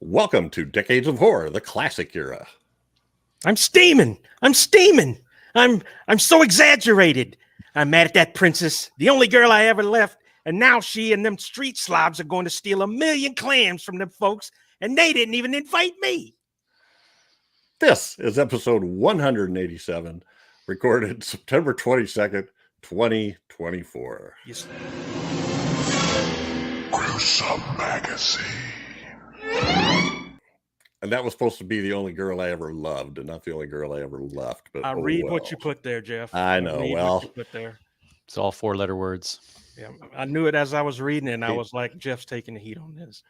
Welcome to Decades of Horror, the classic era. I'm steaming. I'm so exaggerated. I'm mad at that princess, the only girl I ever left, and now she and them street slobs are going to steal 1,000,000 clams from them folks, and they didn't even invite me. This is episode 187, recorded September 22nd, 2024. Yes. Gruesome Magazine. And that was supposed to be the only girl I ever loved, and not the only girl I ever left. But I read what you put there, Jeff. I know. Well, what you put there. It's all 4-letter words. Yeah, I knew it as I was reading, and I was like, Jeff's taking the heat on this.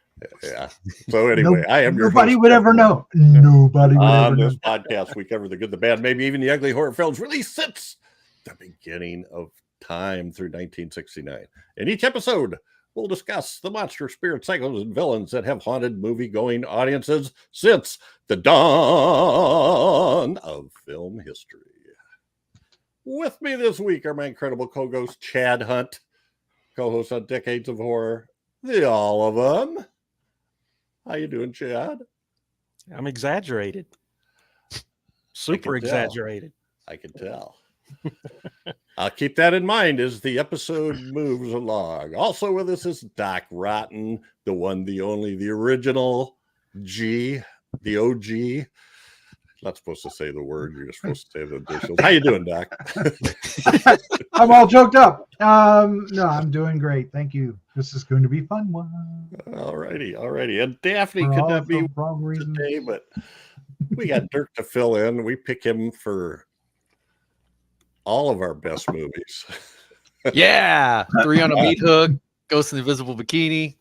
Yeah. So anyway, I am your nobody host, would ever know. Nobody would on ever know. this podcast, we cover the good, the bad, maybe even the ugly horror films released since the beginning of time through 1969. In each episode, we'll discuss the monster, spirit, psychos, and villains that have haunted movie-going audiences since the dawn of film history. With me this week are my incredible co-host, Chad Hunt, co-host on Decades of Horror, the all of them. How you doing, Chad? I'm exaggerated. Super exaggerated. I can tell. I'll keep that in mind as the episode moves along. Also with us is Doc Rotten, the one, the only, the original G, the OG. Not supposed to say the word. You're just supposed to say the initials. How you doing, Doc? I'm all joked up. No, I'm doing great. Thank you. This is going to be fun one. All righty. And Daphne For could all not be the wrong reasons. today, but we got Dirk to fill in. We pick him for all of our best movies. Yeah. 3 on a Meat Hook, Ghost in the Invisible Bikini.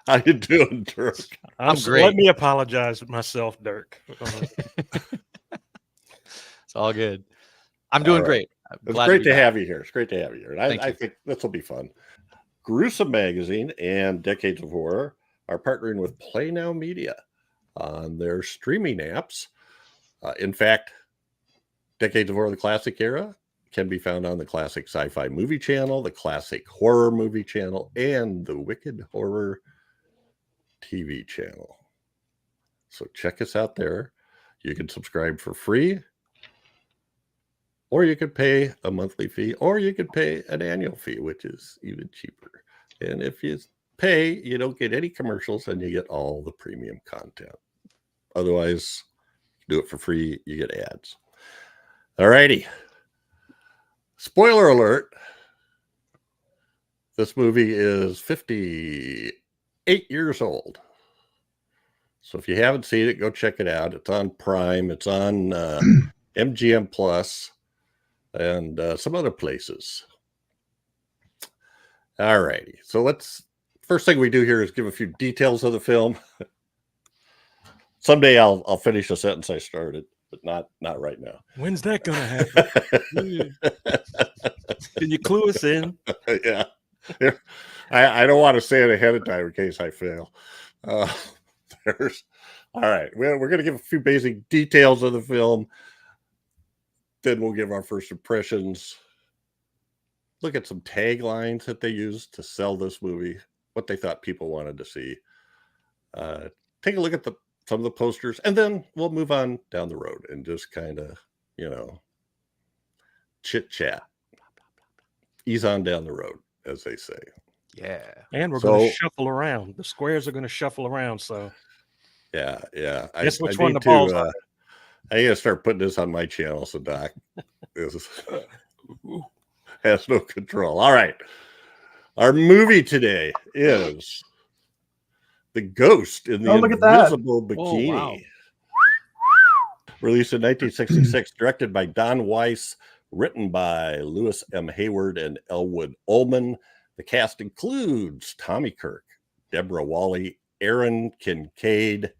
How you doing, Dirk? I'm great. Let me apologize to myself, Dirk. It's all good. I'm doing great. It's great to have you here. It's great to have you here. And I think this will be fun. Gruesome Magazine and Decades of Horror are partnering with Play Now Media on their streaming apps. In fact, Decades of Horror, the classic era, can be found on the Classic Sci-Fi Movie Channel, the Classic Horror Movie Channel, and the Wicked Horror TV channel. So check us out there. You can subscribe for free, or you could pay a monthly fee, or you could pay an annual fee, which is even cheaper. And if you pay, you don't get any commercials and you get all the premium content. Otherwise, do it for free, you get ads. All righty. Spoiler alert. This movie is 58 years old. So if you haven't seen it, go check it out. It's on Prime. It's on MGM Plus and some other places. All righty. So first thing we do here is give a few details of the film. Someday I'll finish a sentence I started, but not right now. When's that going to happen? Can you clue us in? Yeah. I don't want to say it ahead of time in case I fail. All right. We're going to give a few basic details of the film. Then we'll give our first impressions. Look at some taglines that they used to sell this movie, what they thought people wanted to see. Take a look at some of the posters, and then we'll move on down the road and just kind of, chit chat. Ease on down the road, as they say. Yeah. And we're going to shuffle around. The squares are going to shuffle around. So, yeah. Guess which one the balls are. I got to start putting this on my channel, so Doc has no control. All right. Our movie today is The Ghost in the Invisible Bikini. Oh, wow. Released in 1966, directed by Don Weiss, written by Lewis M. Hayward and Elwood Ullman. The cast includes Tommy Kirk, Deborah Wally, Aaron Kincaid,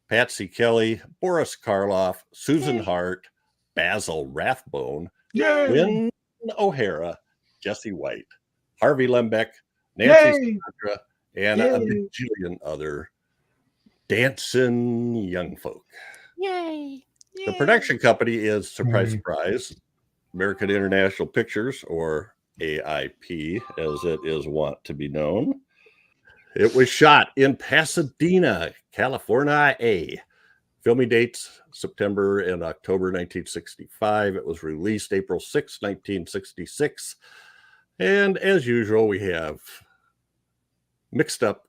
Patsy Kelly, Boris Karloff, Susan Hart, Basil Rathbone, Wynn O'Hara, Jesse White, Harvey Lembeck, Nancy Sinatra, and a bajillion other dancing young folk. Yay! The production company is, surprise, American International Pictures, or AIP, as it is wont to be known. It was shot in Pasadena, California. Filming dates September and October 1965. It was released April 6, 1966. And as usual, we have mixed up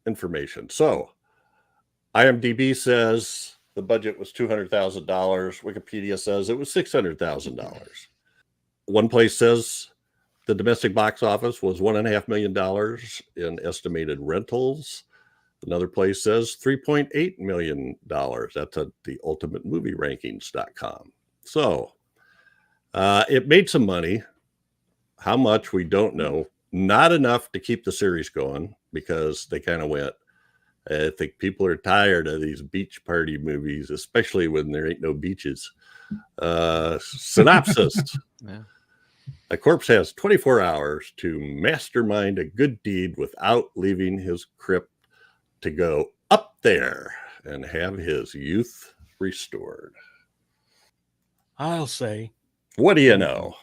information. So IMDb says the budget was $200,000. Wikipedia says it was $600,000. One place says the domestic box office was $1.5 million in estimated rentals. Another place says $3.8 million. That's at the ultimatemovierankings.com. So it made some money. How much, we don't know. Not enough to keep the series going because they kind of went, I think people are tired of these beach party movies, especially when there ain't no beaches. Synopsis. Yeah. A corpse has 24 hours to mastermind a good deed without leaving his crypt to go up there and have his youth restored. I'll say. What do you know?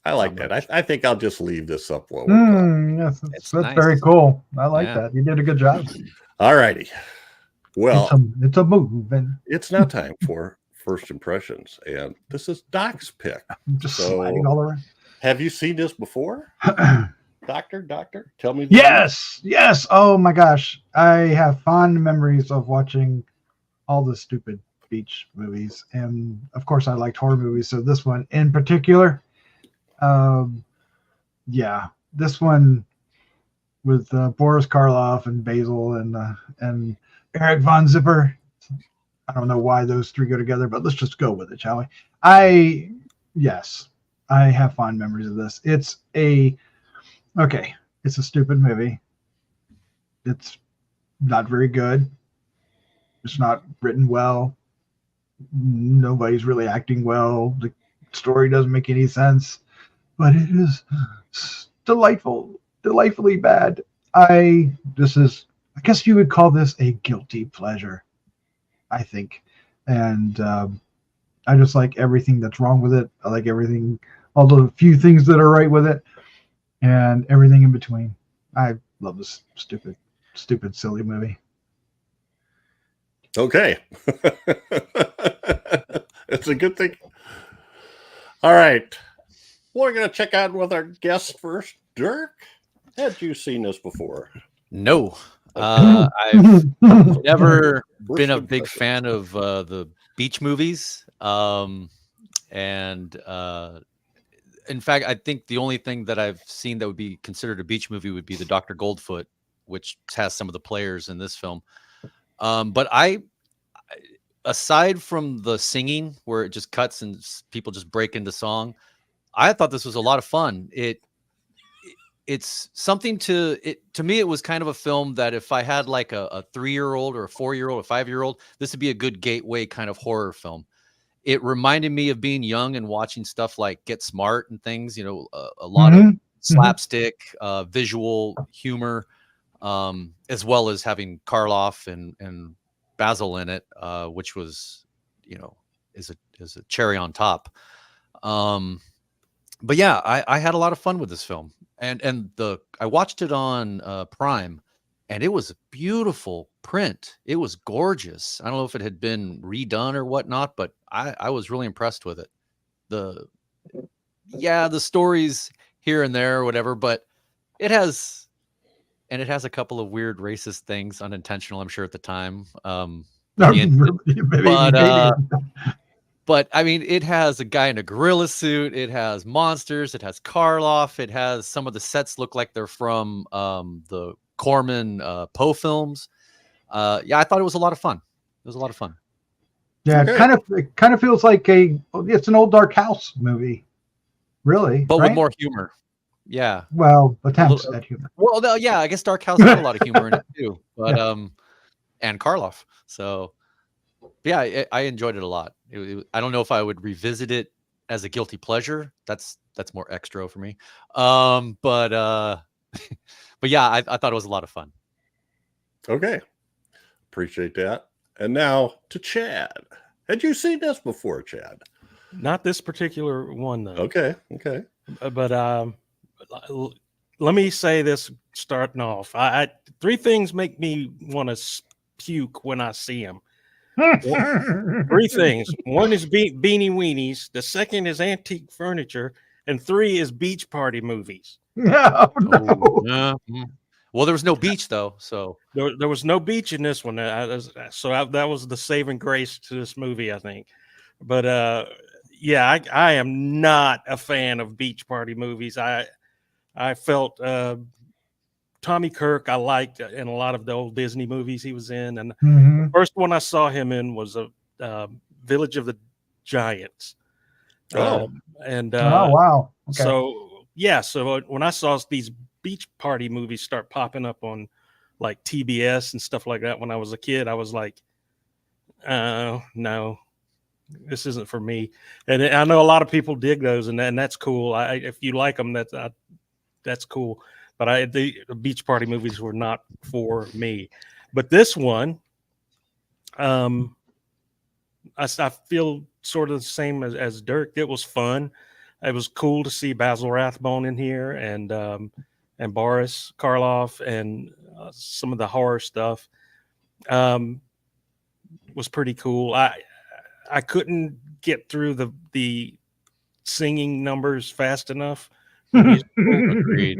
I like that. I think I'll just leave this up. Yes, that's nice. very cool. I like that. You did a good job. All righty. Well, it's a move. And it's now time for first impressions. And this is Doc's pick. I'm just sliding all around. Have you seen this before? Doctor, tell me. Yes. Oh my gosh. I have fond memories of watching all the stupid beach movies. And of course, I liked horror movies. So this one in particular, this one with Boris Karloff and Basil and Eric von Zipper. I don't know why those three go together, but let's just go with it, shall we? I have fond memories of this. It's a stupid movie. It's not very good. It's not written well. Nobody's really acting well. The story doesn't make any sense, but it is delightfully bad. I guess you would call this a guilty pleasure, I think. And I just like everything that's wrong with it. I like everything, all the few things that are right with it, and everything in between. I love this stupid, silly movie. Okay. It's a good thing. All right. We're going to check out with our guest first. Dirk, had you seen this before? No. I've never been a big fan of the beach movies. In fact, I think the only thing that I've seen that would be considered a beach movie would be the Dr. Goldfoot, which has some of the players in this film. But aside from the singing where it just cuts and people just break into song, I thought this was a lot of fun. It's something to me, it was kind of a film that if I had like a 3-year-old or a 4-year-old, a 5-year-old, this would be a good gateway kind of horror film. It reminded me of being young and watching stuff like Get Smart and things, a lot of slapstick, visual humor, as well as having Karloff and Basil in it, which was, is a cherry on top. But yeah, I had a lot of fun with this film, and I watched it on Prime, and it was a beautiful print. It was gorgeous. I don't know if it had been redone or whatnot, but I was really impressed with it. The stories here and there or whatever, but it has a couple of weird racist things, unintentional, I'm sure at the time. But I mean, it has a guy in a gorilla suit. It has monsters. It has Karloff. It has some of the sets look like they're from the Corman Poe films. I thought it was a lot of fun. It was a lot of fun. Yeah, it kind of feels like it's an old Dark House movie, really, but with more humor. Yeah. Well, attempts at humor. Well, no, yeah, I guess Dark House had a lot of humor in it too, but and Karloff. So yeah, I enjoyed it a lot. I don't know if I would revisit it as a guilty pleasure. That's more extra for me. But yeah, I thought it was a lot of fun. Okay. Appreciate that. And now to Chad. Had you seen this before, Chad? Not this particular one, though. Okay. But let me say this starting off. I three things make me want to puke when I see them. Three things. One is beanie weenies. The second is antique furniture, and three is beach party movies. No. Well, there was no beach though, so there was no beach in this one. That was the saving grace to this movie, I think. But yeah, I am not a fan of beach party movies. I felt Tommy Kirk I liked in a lot of the old Disney movies he was in, and the first one I saw him in was a Village of the Giants. Oh wow! Okay. So yeah, so when I saw these beach party movies start popping up on like TBS and stuff like that when I was a kid, I was like, no, this isn't for me. And I know a lot of people dig those, and that's cool. If you like them, that's cool. But the beach party movies were not for me. But this one, I feel sort of the same as Dirk. It was fun. It was cool to see Basil Rathbone in here, and Boris Karloff, and some of the horror stuff was pretty cool. I couldn't get through the singing numbers fast enough. agreed.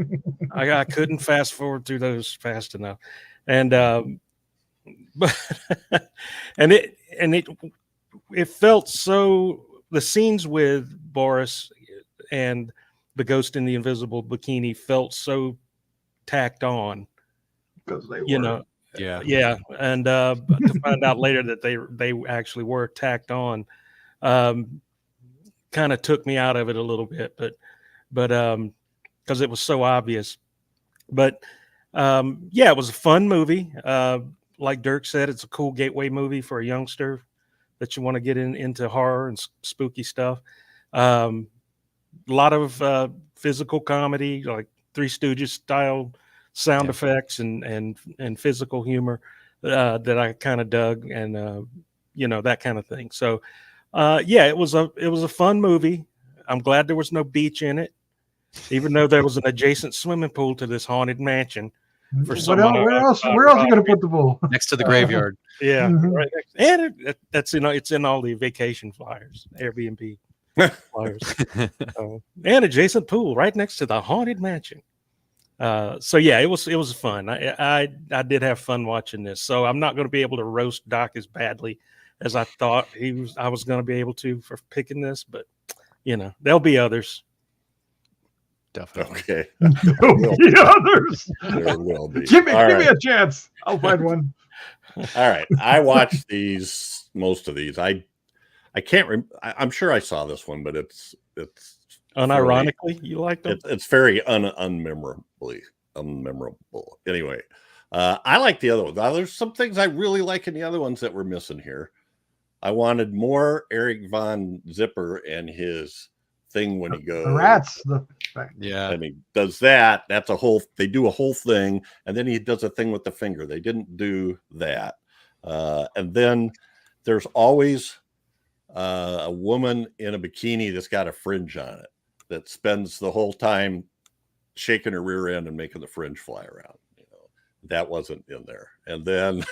I couldn't fast forward through those fast enough, and but and it felt so. The scenes with Boris and the ghost in the invisible bikini felt so tacked on, because they you were. know. Yeah. And to find out later that they actually were tacked on, kind of took me out of it a little bit, but because it was so obvious. But yeah, it was a fun movie. Like Dirk said, it's a cool gateway movie for a youngster that you want to get into horror and spooky stuff. A lot of physical comedy, like Three Stooges style sound effects and physical humor that I kind of dug, and that kind of thing. So yeah, it was a fun movie. I'm glad there was no beach in it, even though there was an adjacent swimming pool to this haunted mansion. Where else are you going to put the pool? Next to the graveyard. Yeah, right next, and it's in all the vacation flyers, Airbnb flyers, and adjacent pool right next to the haunted mansion. So yeah, it was fun. I did have fun watching this. So I'm not going to be able to roast Doc as badly as I thought I was going to be able to for picking this, but there'll be others. Definitely. Okay. There'll be others. There will be. Give me a chance. I'll find one. All right. I watched most of these. I can't I'm sure I saw this one, but it's unironically you like them. It's very unmemorable. Anyway, I like the other ones. There's some things I really like in the other ones that we're missing here. I wanted more Eric Von Zipper and his thing when he goes the rats. And he does that. That's they do a whole thing, and then he does a thing with the finger. They didn't do that. And then there's always a woman in a bikini that's got a fringe on it that spends the whole time shaking her rear end and making the fringe fly around. That wasn't in there. And then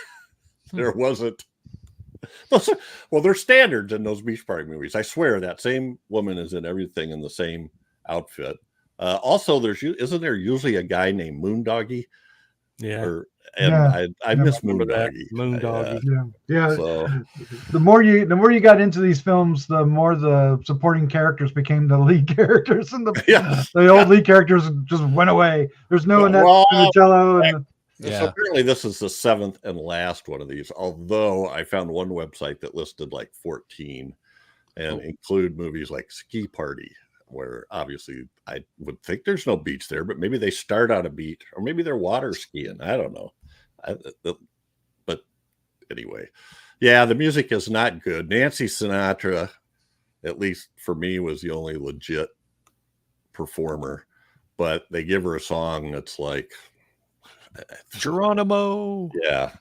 there wasn't. There's standards in those beach party movies. I swear that same woman is in everything in the same outfit. Also, isn't there usually a guy named Moondoggy? Yeah. I miss Moondoggy. Moondoggy. Yeah. So the more you got into these films, the more the supporting characters became the lead characters, and the old lead characters just went away. There's no Annette Funicello. So apparently this is the 7th and last one of these, although I found one website that listed like 14 and include movies like Ski Party, where obviously I would think there's no beach there, but maybe they start on a beach, or maybe they're water skiing. I don't know. But anyway, yeah, the music is not good. Nancy Sinatra, at least for me, was the only legit performer, but they give her a song that's like Geronimo. Yeah.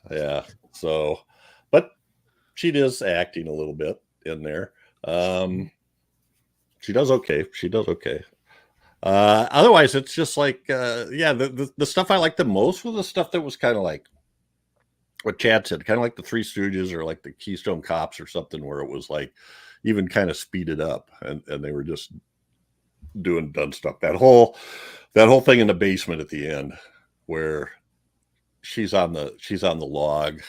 So, but she is acting a little bit in there. She does okay. Otherwise, it's just like, the stuff I liked the most was the stuff that was kind of like what Chad said, kind of like the Three Stooges or like the Keystone Cops or something, where it was like even kind of speeded up, and they were just doing dumb stuff. That whole thing in the basement at the end, where she's on the log.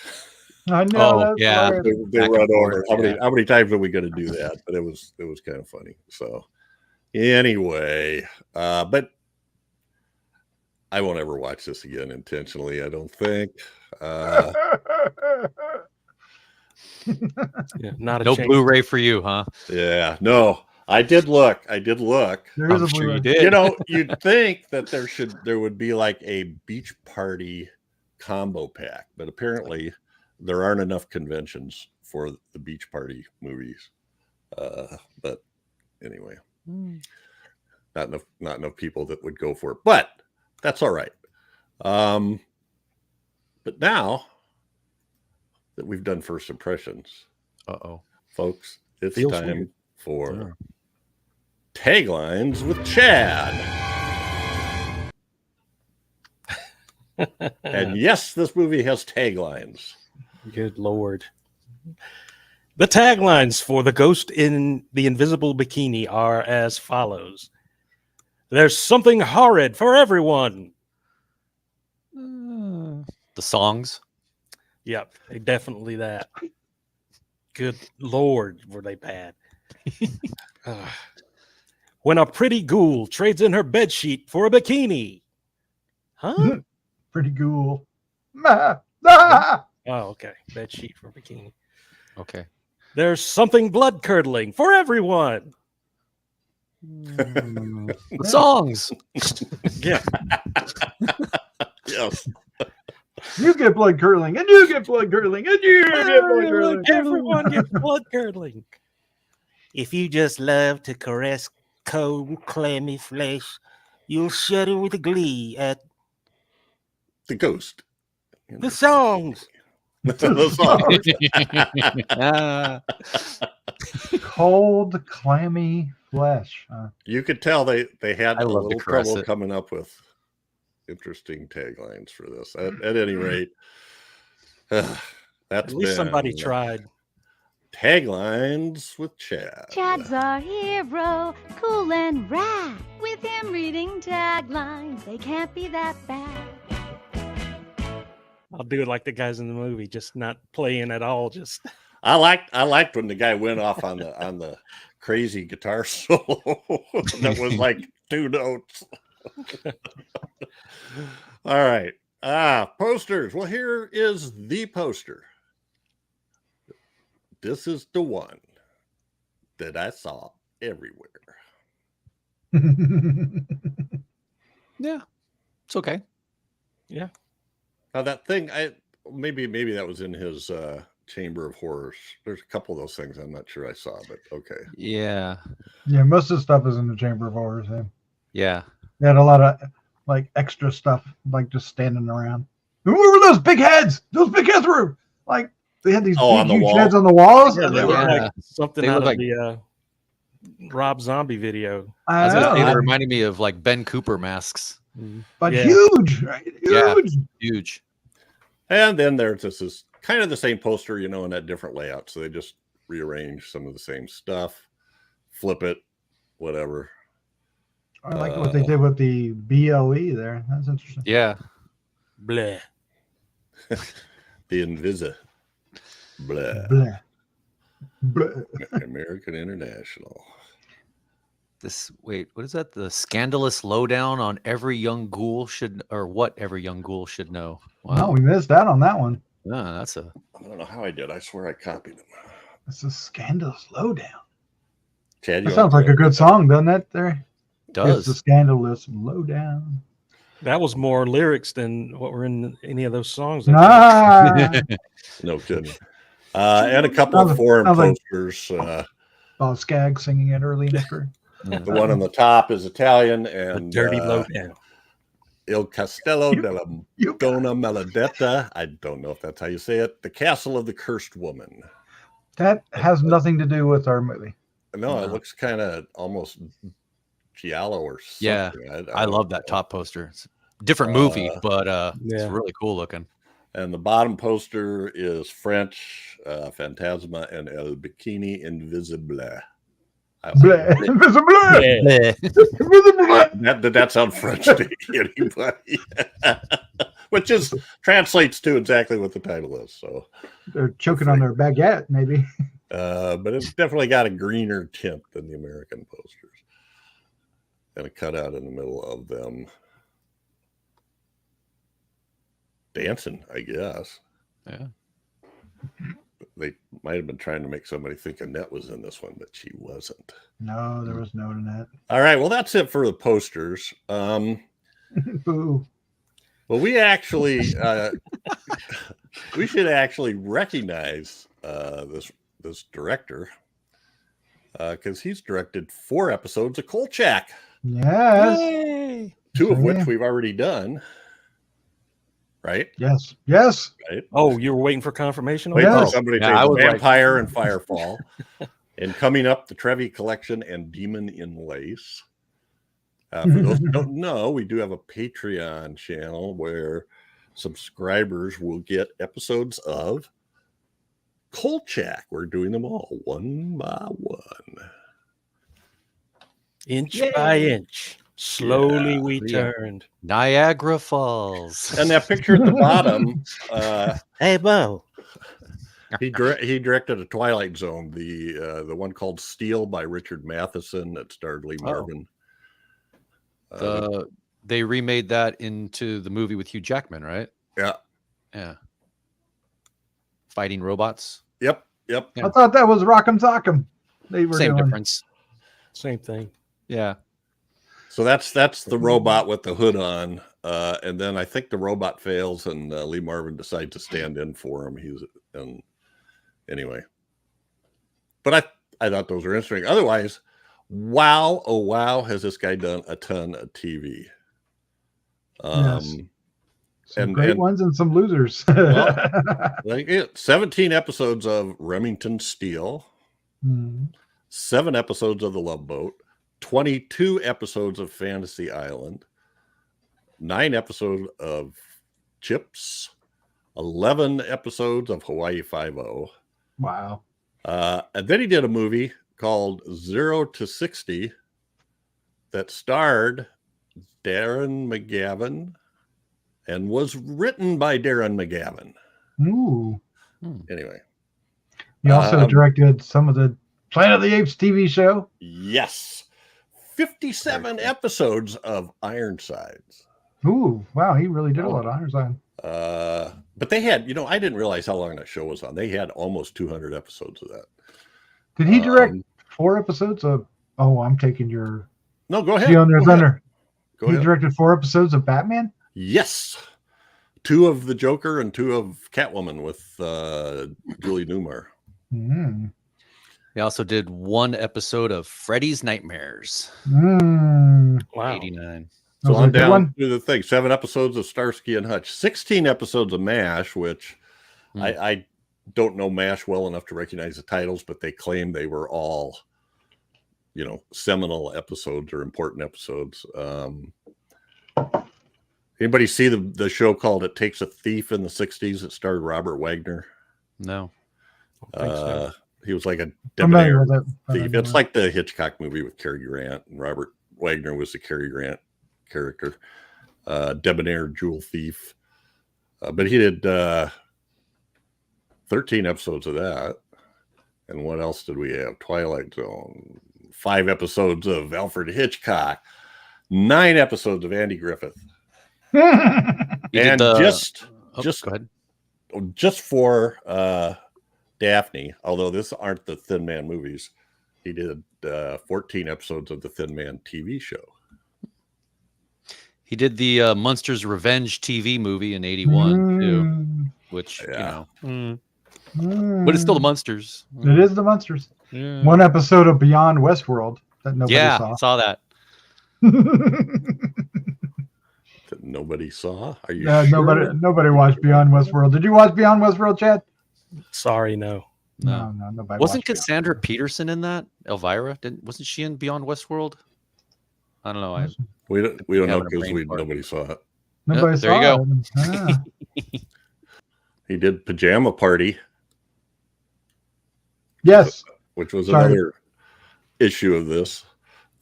I know. yeah. They run over. How many times are we going to do that? But it was kind of funny. So anyway, but I won't ever watch this again intentionally, I don't think. Not a no change. Blu-ray for you, huh? Yeah, no. I did look. I'm sure you did. You know, you'd think that there would be like a beach party combo pack, but apparently there aren't enough conventions for the beach party movies. But anyway, not enough people that would go for it. But that's all right. But now that we've done first impressions, folks, it's time for Taglines with Chad. And yes, this movie has taglines. Good Lord. The taglines for The Ghost in the Invisible Bikini are as follows. There's something horrid for everyone. The songs. Yep, definitely that. Good Lord, were they bad. When a pretty ghoul trades in her bedsheet for a bikini. Huh? Pretty cool. Oh, okay. Bedsheet for bikini. Okay. There's something blood-curdling for everyone. The songs. Yeah. Yes. You get blood curdling, and you get blood curdling, and you get blood curdling. Everyone gets blood-curdling. If you just love to caress cold, clammy flesh, you'll shudder with glee at The Ghost. the songs. Cold, clammy flesh. You could tell they had a love to little caress trouble it. coming up with interesting taglines for this. At any rate, that's At least somebody tried. Taglines with Chad. Chad's our hero, cool and rad. With him reading taglines, they can't be that bad. I'll do it like the guys in the movie, just not playing at all. Just I liked when the guy went off on the crazy guitar solo that was like 2 notes. All right. Posters. Well, here is the poster. This is the one that I saw everywhere. Yeah. It's okay. yeah. Now that thing, maybe that was in his Chamber of Horrors. There's a couple of those things I'm not sure I saw, but okay. Yeah. Yeah, most of the stuff is in the Chamber of Horrors. Yeah. They had a lot of like extra stuff, like just standing around. Who were those big heads? Those big heads were like they had these on big the huge wall. heads on the walls. Yeah, and they they look were, like something they out look of like- the Rob Zombie video. I was gonna say, know, they reminded me of like Ben Cooper masks. but Yeah. huge, right? Yeah. Huge. Huge. And then there's this kind of the same poster, in a different layout. So they just rearrange some of the same stuff, flip it, whatever. I like what they did with the BLE there. That's interesting. Yeah. Bleh. The Invisible Blah. Blah. American International. Wait, what is that? The scandalous lowdown on every young ghoul what every young ghoul should know. Wow, we missed out on that one. Yeah, that's a I don't know how I did. I swear I copied them. It's a scandalous lowdown. Chad, That sounds like a good song, doesn't it? There. does. It's the scandalous lowdown. That was more lyrics than what were in any of those songs. Ah, No kidding. And a couple of foreign sounds like- posters. Bob Skaggs singing it early in his career. The one on the top is Italian, The and dirty lowdown. Il Castello della You Donna Maledetta. I don't know if that's how you say it. The Castle of the Cursed Woman. That has nothing to do with our movie. No, it looks kind of almost Giallo or something. Yeah, I love that top poster. It's a different movie, but it's really cool looking. And the bottom poster is French, Phantasma and El Bikini Invisible. Invisible. Did that sound French to anybody? Which translates to exactly what the title is. So they're choking on their baguette, maybe. But it's definitely got a greener tint than the American posters. And a cutout in the middle of them dancing, I guess. Yeah. They might have been trying to make somebody think Annette was in this one, but she wasn't. No, there was no Annette. All right, well, that's it for the posters. Boo. Well, we actually we should actually recognize this director because he's directed 4 episodes of Kolchak. Yes. Yay. 2 of which we've already done. Right? Yes. Yes. Right. Oh, you were waiting for confirmation? Wait for Yes. somebody to Yeah, say Vampire and Firefall. And coming up, the Trevi Collection and Demon in Lace. For those who don't know, we do have a Patreon channel where subscribers will get episodes of Kolchak. We're doing them all one by one. Inch by inch. Slowly we turned. Niagara Falls. And that picture at the bottom, Hey, Bo. he directed a Twilight Zone, the one called Steel by Richard Matheson that starred Lee Marvin. They remade that into the movie with Hugh Jackman, right? Yeah. Yeah. Fighting robots. Yep. Yeah. I thought that was Rock'em Sock'em. They were Same doing. difference. Same thing. Yeah. So that's the robot with the hood on, and then I think the robot fails, and Lee Marvin decides to stand in for him. Anyway, but I thought those were interesting. Otherwise, wow, oh wow, has this guy done a ton of TV? Yes. Some great ones and some losers. Like 17 episodes of Remington Steele, 7 episodes of The Love Boat. 22 episodes of Fantasy Island, 9 episodes of Chips, 11 episodes of Hawaii Five-0. Wow. And then he did a movie called 0 to 60 that starred Darren McGavin and was written by Darren McGavin. Ooh. Anyway. He also directed some of the Planet of the Apes TV show. Yes. 57 episodes of Ironsides. Ooh, wow, he really did a lot of Ironside. But they had, I didn't realize how long that show was on. They had almost 200 episodes of that. Did he direct 4 episodes of? Oh, I'm taking your. No, go ahead. Stealing your thunder. Go ahead. He directed 4 episodes of Batman. Yes, 2 of the Joker and 2 of Catwoman with Julie Newmar. He also did 1 episode of Freddy's Nightmares. Wow. 89. So on down to the thing. 7 episodes of Starsky and Hutch. 16 episodes of MASH, which I don't know MASH well enough to recognize the titles, but they claim they were all, seminal episodes or important episodes. Anybody see the show called It Takes a Thief in the 60s? It starred Robert Wagner. No. He was like a debonair thief. It's that. like the Hitchcock movie with Cary Grant, and Robert Wagner was the Cary Grant character. Debonair jewel thief. But he did 13 episodes of that. And what else did we have? Twilight Zone. 5 episodes of Alfred Hitchcock. 9 episodes of Andy Griffith. And go ahead. just for Daphne, although this aren't the Thin Man movies, he did 14 episodes of the Thin Man TV show. He did the Munsters Revenge TV movie in 81 too, which but it's still the Munsters. It is the Munsters. 1 episode of Beyond Westworld that nobody saw. Saw that. That nobody saw. Are you sure? Nobody watched Beyond Westworld. Did you watch Beyond Westworld, Chad? Sorry, no. No, nobody. Wasn't watched Cassandra Peterson in that? Elvira wasn't she in Beyond Westworld? I don't know. We don't know having a because brain fart. nobody saw it. Nobody there you saw go. it. Ah. He did Pajama Party, Yes. which was Sorry. another issue of this.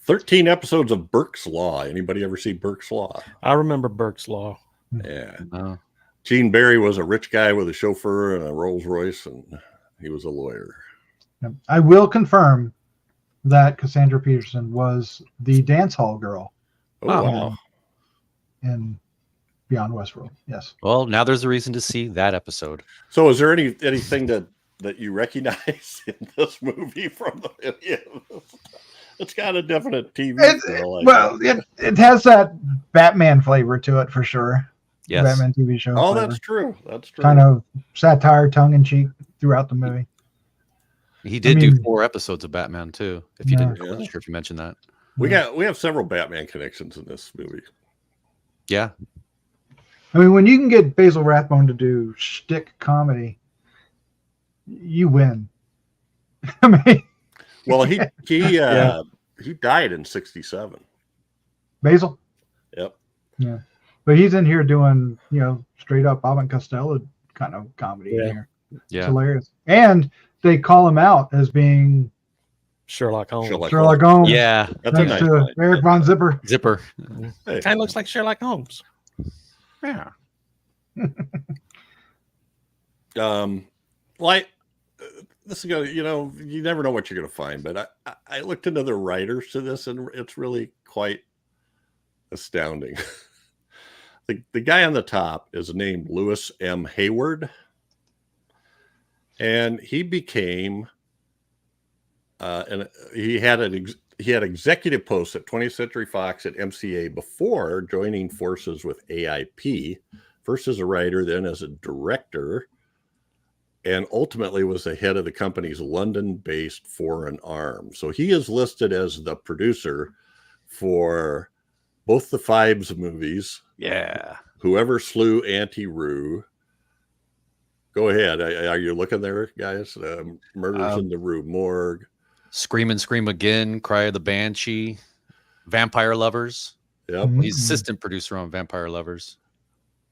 13 episodes of Burke's Law. Anybody ever see Burke's Law? I remember Burke's Law. Yeah. No. Gene Barry was a rich guy with a chauffeur and a Rolls Royce, and he was a lawyer. I will confirm that Cassandra Peterson was the dance hall girl Oh, wow. in Beyond Westworld. Yes. Well, now there's a reason to see that episode. So is there anything that you recognize in this movie from the video? It's got a definite TV feel. It has that Batman flavor to it for sure. Yes. Batman TV show. Oh, flavor. that's true. That's true. Kind of satire, tongue in cheek throughout the movie. He did do 4 episodes of Batman too. If you didn't, I Yeah. wasn't sure if you mentioned that. We have several Batman connections in this movie. Yeah. I mean, when you can get Basil Rathbone to do shtick comedy, you win. I mean, Well, he died in 1967. Basil. Yep. Yeah, but he's in here doing straight up Abbott and Costello kind of comedy in here. It's Yeah. hilarious, and they call him out as being Sherlock Holmes. Sherlock Holmes. Yeah. That's a Thanks nice to line. Eric Von Zipper. Zipper. Hey. Kind of looks like Sherlock Holmes. Yeah. This is gonna, you never know what you're gonna find, but I looked into the writers to this, and it's really quite astounding. The guy on the top is named Lewis M. Hayward, and he became and he had executive posts at 20th Century Fox at MCA before joining forces with AIP, first as a writer, then as a director, and ultimately was the head of the company's London-based foreign arm. So he is listed as the producer for both the Fibes movies. Yeah. Whoever Slew Auntie Rue. Go ahead. Are you looking there, guys? Murders in the Rue Morgue. Scream and Scream Again, Cry of the Banshee, Vampire Lovers. Yep. He's assistant producer on Vampire Lovers.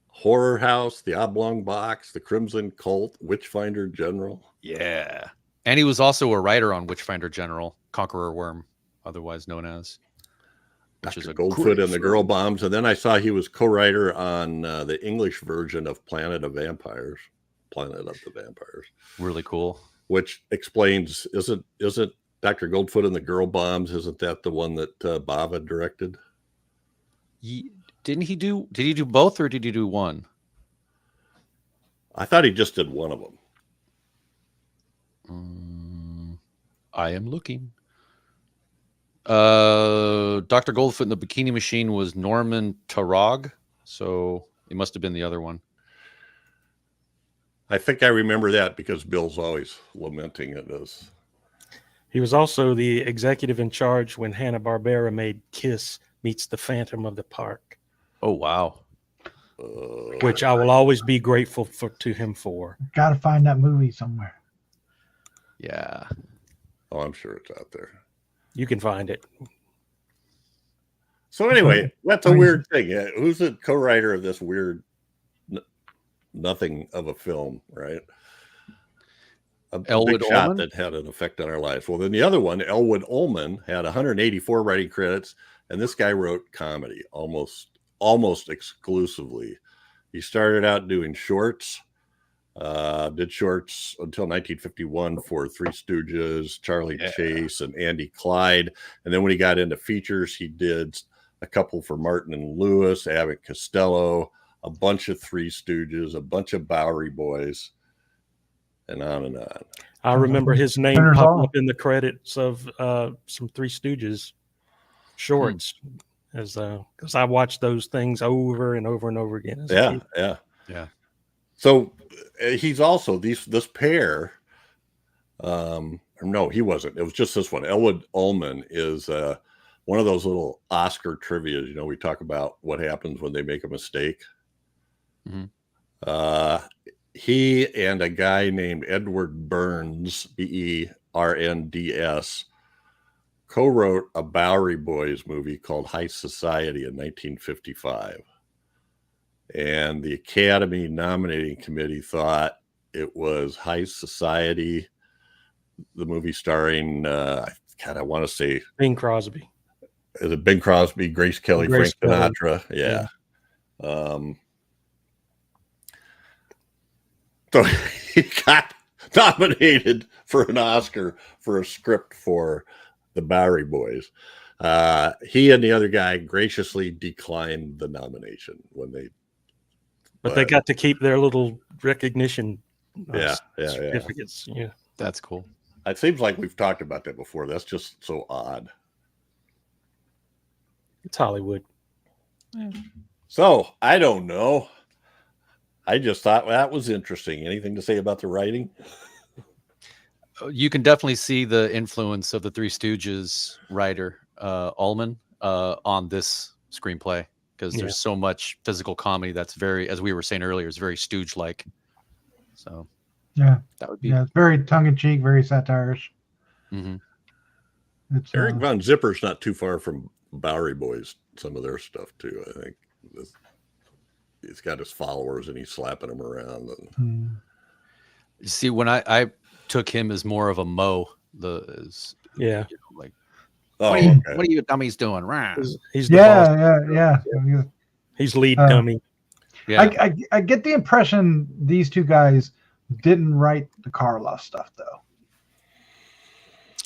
Horror House, The Oblong Box, The Crimson Cult, Witchfinder General. Yeah. And he was also a writer on Witchfinder General, Conqueror Worm, otherwise known as. Which Dr. is a Goldfoot and the Girl Bombs. And then I saw he was co-writer on the English version of Planet of the Vampires. Really cool. Which explains, isn't Dr. Goldfoot and the Girl Bombs, isn't that the one that Bava directed? Did he do both, or did he do one? I thought he just did one of them. I am looking. Dr. Goldfoot and the Bikini Machine was Norman Tarog, so it must have been the other one. I think I remember that because Bill's always lamenting it as. He was also the executive in charge when Hanna-Barbera made Kiss Meets the Phantom of the Park. Oh, wow. Which I will always be grateful to him for. Got to find that movie somewhere. Yeah. Oh, I'm sure it's out there. You can find it. So anyway, that's a weird thing. Who's the co-writer of this weird nothing of a film, right? Elwood big shot Ullman? that had an effect on our lives. Well, then the other one, Elwood Ullman, had 184 writing credits, and this guy wrote comedy almost exclusively. He started out doing shorts, did shorts until 1951 for Three Stooges, Charlie Chase, and Andy Clyde. And then when he got into features, he did a couple for Martin and Lewis, Abbott Costello, a bunch of Three Stooges, a bunch of Bowery Boys, and on and on. I remember his name Turner's popping Hall. up in the credits of some Three Stooges shorts, as because I watched those things over and over and over again. As a kid. Yeah. So he's also this pair. No, he wasn't. It was just this one. Elwood Ullman is one of those little Oscar trivias. You know, we talk about what happens when they make a mistake. Mm-hmm. He and a guy named Edward Burns, Berns, co-wrote a Bowery Boys movie called High Society in 1955. And the Academy nominating committee thought it was High Society, the movie starring, I want to say Bing Crosby. Is it Bing Crosby, Grace Kelly, Grace Frank Kelly. Sinatra? Yeah. So he got nominated for an Oscar for a script for the Bowery Boys. He and the other guy graciously declined the nomination when they. But they got to keep their little recognition Yeah. certificates. Yeah. That's cool. It seems like we've talked about that before. That's just so odd. It's Hollywood. So I don't know. I just thought that was interesting. Anything to say about the writing? You can definitely see the influence of the Three Stooges writer, Ullman, on this screenplay, because there's so much physical comedy that's very, as we were saying earlier, is very Stooge-like. So yeah, that would be it's very tongue-in-cheek, very satirish. Mm-hmm. It's Eric Von Zipper's not too far from Bowery Boys. Some of their stuff too. I think he's got his followers and he's slapping them around. And... You see, when I took him as more of a Moh, like, oh, what are you dummies doing? He's the boss. yeah. He's lead dummy. Yeah, I get the impression these two guys didn't write the Karloff stuff though,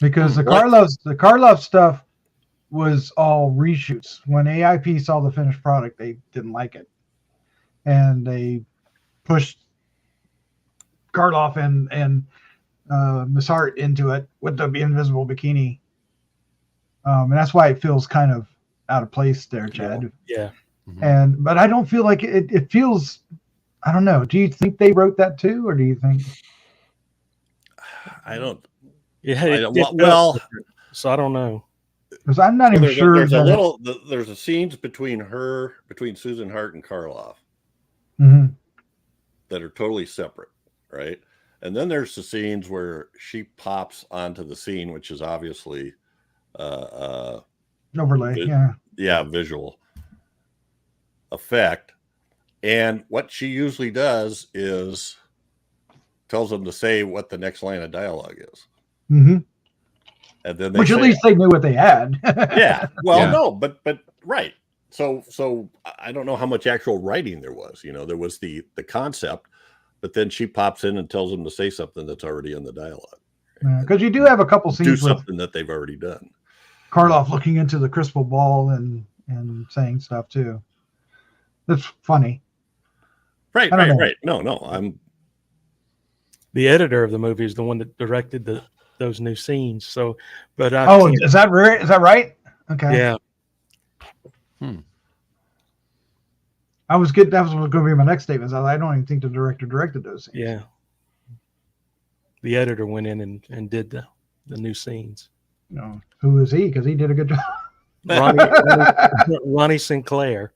because the Karloff stuff was all reshoots. When AIP saw the finished product, they didn't like it, and they pushed Karloff and Miss Hart into it with the Invisible Bikini, and that's why it feels kind of out of place there, Chad. Yeah. But I don't feel like it feels. I don't know. Do you think they wrote that too, or do you think? I don't. Yeah. So I don't know. Because I'm not even sure. There's a scenes between Susan Hart and Karloff that are totally separate, right? And then there's the scenes where she pops onto the scene, which is obviously overlay, visual effect. And what she usually does is tells them to say what the next line of dialogue is. Mm-hmm. And then at least they knew what they had. Yeah. Well, no, but right. So I don't know how much actual writing there was. There was the concept, but then she pops in and tells them to say something that's already in the dialogue. Because you do have a couple scenes do something that they've already done. Karloff looking into the crystal ball and saying stuff too. That's funny. Right. No, I'm. The editor of the movie is the one that directed those new scenes. So, but is that right? Is that right? Okay. Yeah. That was going to be my next statement. I don't even think the director directed those scenes. Yeah. The editor went in and did the new scenes. Who is he? Because he did a good job. Ronnie Sinclair.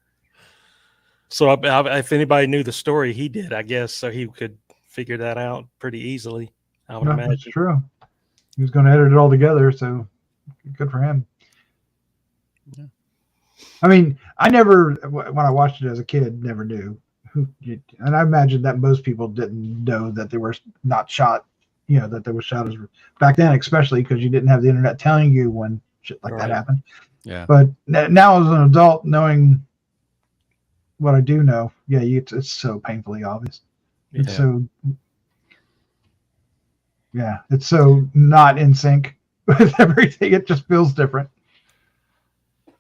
So if anybody knew the story, he did, I guess, so he could figure that out pretty easily. I would imagine. That's true. He was going to edit it all together, so good for him. Yeah. I mean, I never, when I watched it as a kid, never knew and I imagine that most people didn't know that they were not shot, that they were shot as back then, especially because you didn't have the internet telling you when shit like that happened. Yeah. But now as an adult, knowing what I do know, it's so painfully obvious. It's it's so not in sync with everything. It just feels different.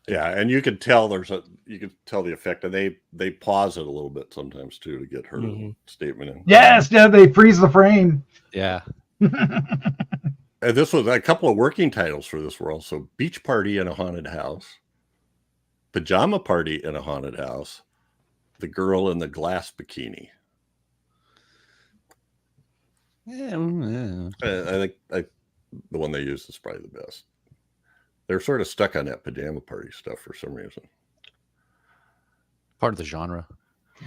Yeah, and you could tell you could tell the effect, and they pause it a little bit sometimes too to get her statement in. Yes, they freeze the frame. Yeah. And this was a couple of working titles for this were also Beach Party in a Haunted House, Pajama Party in a Haunted House, The Girl in the Glass Bikini. I think the one they used is probably the best. They're sort of stuck on that pajama party stuff for some reason. Part of the genre.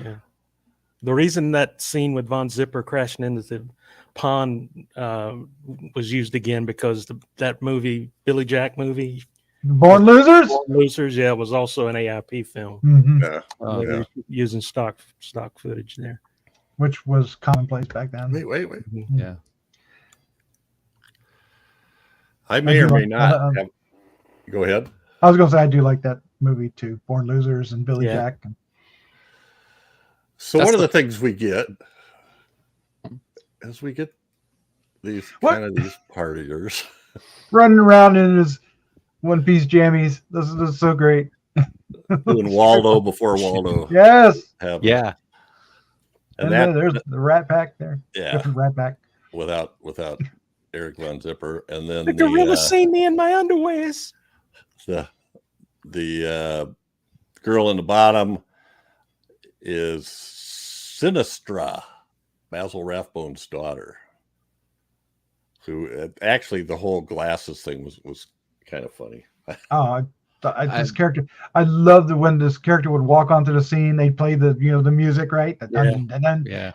Yeah. The reason that scene with Von Zipper crashing into the pond was used again because that movie, Billy Jack movie, Born Losers. Born Losers, yeah, was also an AIP film. Mm-hmm. Yeah. They were using stock footage there, Which was commonplace back then. Wait. Yeah. I may or may not have. Go ahead. I was going to say I do like that movie too, Born Losers and Billy Jack. So one of the things we get is we get these kind of these partiers running around in his one-piece jammies. This is so great. doing Waldo before Waldo. Yes. Happened. Yeah. And there's the Rat Pack there. Yeah. Different Rat Pack. Without Eric Von Zipper, and then the gorilla seen me in my underwears. The girl in the bottom is Sinistra, Basil Rathbone's daughter. Who actually the whole glasses thing was kind of funny. Oh, this character. I love when this character would walk onto the scene. They play the the music, right? Yeah.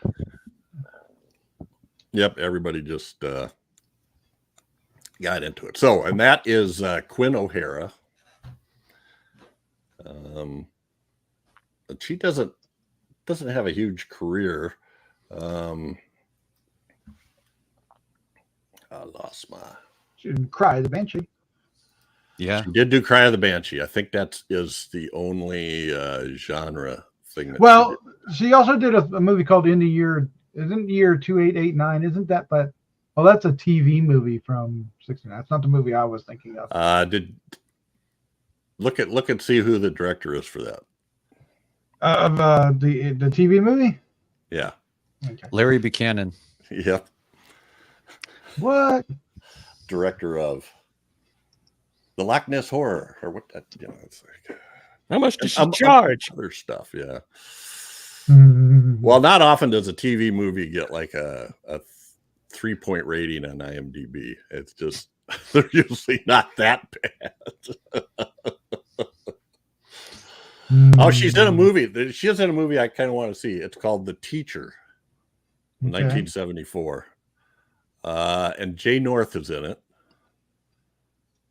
Yep. Everybody just got into it. So, and that is Quinn O'Hara. She doesn't have a huge career. I lost my. She didn't Cry the Banshee. Yeah. She did do Cry of the Banshee. I think that is the only genre thing. Well, she also did a movie called In the Year 2889. Isn't that? But that's a TV movie from '69. That's not the movie I was thinking of. Look and see who the director is for that. Of the TV movie. Yeah. Okay. Larry Buchanan. Yep. What? Director of the Loch Ness Horror, or what? It's like. How much does she charge? Other stuff, yeah. Mm-hmm. Well, not often does a TV movie get like a 3-point rating on IMDb. It's just they're usually not that bad. Oh, she's in a movie. She is in a movie I kind of want to see. It's called The Teacher, 1974. And Jay North is in it.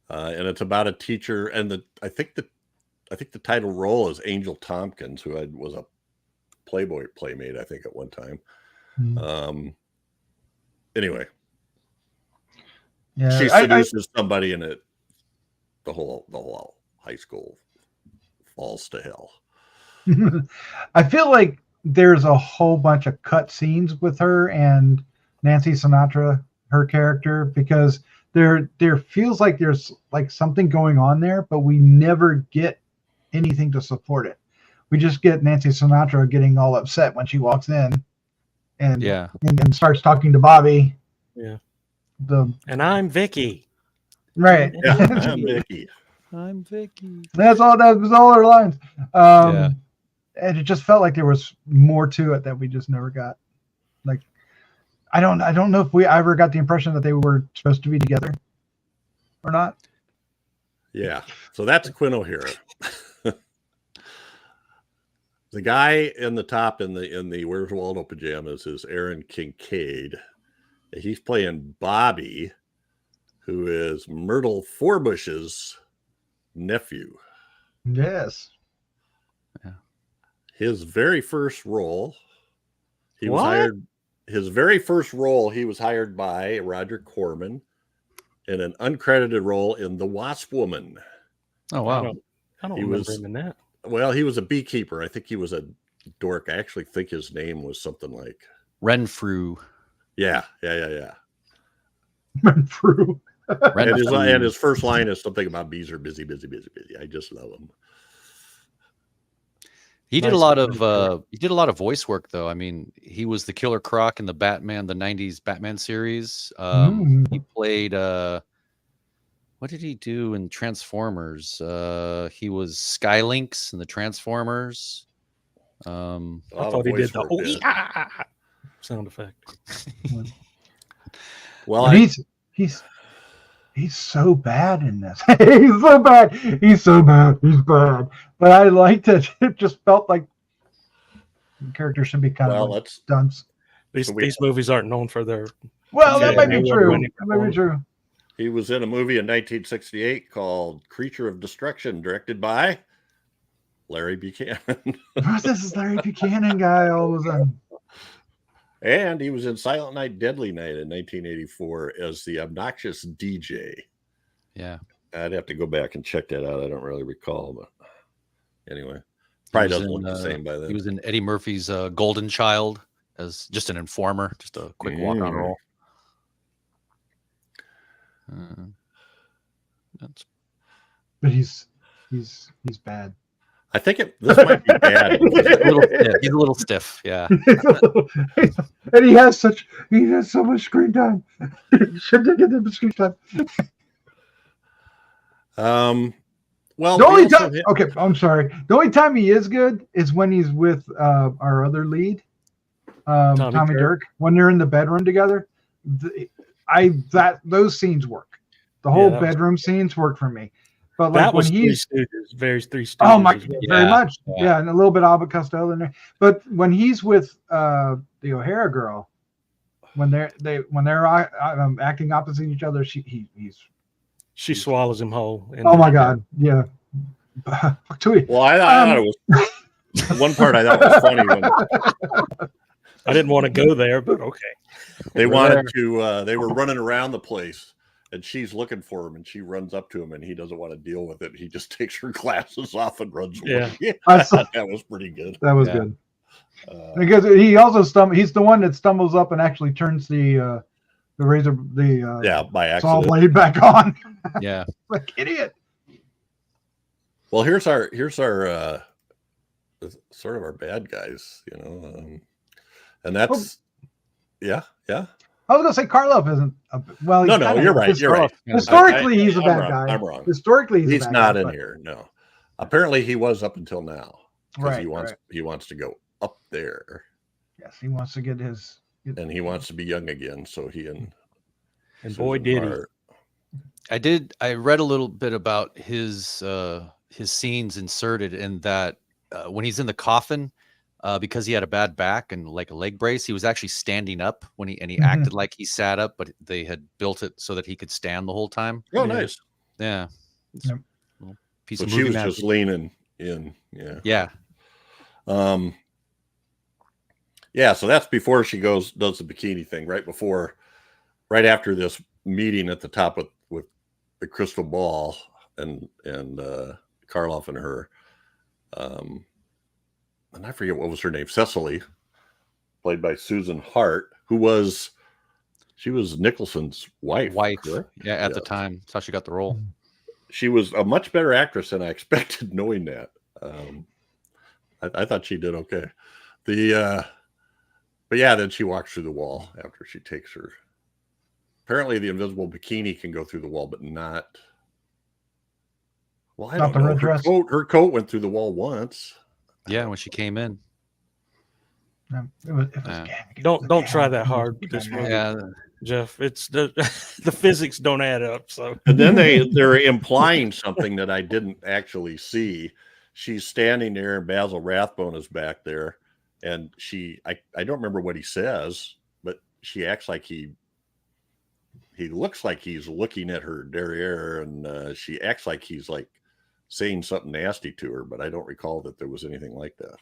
And it's about a teacher, and I think the title role is Angel Tompkins, who was a Playboy playmate, I think, at one time. Anyway, she seduces somebody, and the whole high school falls to hell. I feel like there's a whole bunch of cut scenes with her and Nancy Sinatra, her character, because there feels like there's like something going on there, but we never get anything to support it. We just get Nancy Sinatra getting all upset when she walks in and starts talking to Bobby. Yeah. And I'm Vicky. Right. Yeah, I'm Vicky. I'm Vicky. That was all her lines. And it just felt like there was more to it that we just never got. Like, I don't know if we ever got the impression that they were supposed to be together or not. Yeah. So that's Quinn O'Hara. The guy in the top in the Where's Waldo pajamas is Aaron Kincaid. He's playing Bobby, who is Myrtle Forbush's nephew. Yes. Yeah. His very first role, he was hired. His very first role, he was hired by Roger Corman in an uncredited role in The Wasp Woman. Oh wow! I don't remember him in that. Well, he was a beekeeper. I think he was a dork. I actually think his name was something like Renfrew. Yeah. Renfrew. And his first line is something about bees are busy, busy, busy, busy. I just love him. He did a lot of voice work, though. I mean, he was the Killer Croc in the 90s Batman series. He played what did he do in Transformers? He was Skylynx in the Transformers. I thought he did the sound effect. Well, he's so bad in this. He's so bad. He's so bad. He's bad. But I liked it. It just felt like characters should be kind of like stunts. These movies aren't known for their. Well, that might be true. That might be true. He was in a movie in 1968 called Creature of Destruction, directed by Larry Buchanan. This is Larry Buchanan guy all of a sudden. And he was in Silent Night, Deadly Night in 1984 as the obnoxious DJ. Yeah. I'd have to go back and check that out. I don't really recall, but anyway, probably doesn't look the same by then. He was in Eddie Murphy's Golden Child as just an informer, just a quick walk-on role. But he's bad. I think this might be bad. He's a little stiff, yeah. And he has so much screen time. Shouldn't get him screen time. Well, the only time. Okay, I'm sorry. The only time he is good is when he's with our other lead, Tommy Dirk. When they're in the bedroom together. Those scenes work. The whole bedroom scenes work for me. But like that was when he's Three Stooges. Oh my, very much, yeah, and a little bit Abbott Costello in there. But when he's with the O'Hara girl, when they're acting opposite each other, she swallows him whole. Oh my God, yeah. Well, I thought it was one part I thought was funny when I didn't want to go there, but okay. They wanted to. They were running around the place. And she's looking for him, and she runs up to him, and he doesn't want to deal with it. He just takes her glasses off and runs away. Yeah, I thought that was pretty good. That was good. Because he also he's the one that stumbles up and actually turns the razor by accident saw blade back on. Yeah, like idiot. Well, here's our sort of our bad guys, and that's yeah. I was going to say Karloff isn't. Well, no, you're right. You're right. Historically, he's a bad guy. I'm wrong. Historically, he's not in here. No, apparently he was up until now. Right. He wants to go up there. Yes, he wants to get his. And he wants to be young again. So he and boy did he. I read a little bit about his scenes inserted in that when he's in the coffin. Because he had a bad back and like a leg brace, he was actually standing up when he acted like he sat up, but they had built it so that he could stand the whole time. Oh, nice. Yeah. Yep. Piece of she was just leaning in. Yeah. Yeah. Yeah. So that's before she does the bikini thing, right after this meeting at the top with the crystal ball and Karloff and her. And I forget what was her name, Cecily, played by Susan Hart, she was Nicholson's wife. Yeah, at the time. That's how she got the role. She was a much better actress than I expected, knowing that. I thought she did okay. But yeah, then she walks through the wall after she takes her. Apparently the invisible bikini can go through the wall, but not. Well, I don't know. Her coat went through the wall once. Yeah, when she came in. Don't try that hard with this movie, Jeff. It's the physics don't add up. So and then they're implying something that I didn't actually see. She's standing there, and Basil Rathbone is back there, and I don't remember what he says, but she acts like he looks like he's looking at her derriere, and she acts like he's like saying something nasty to her, but I don't recall that there was anything like that.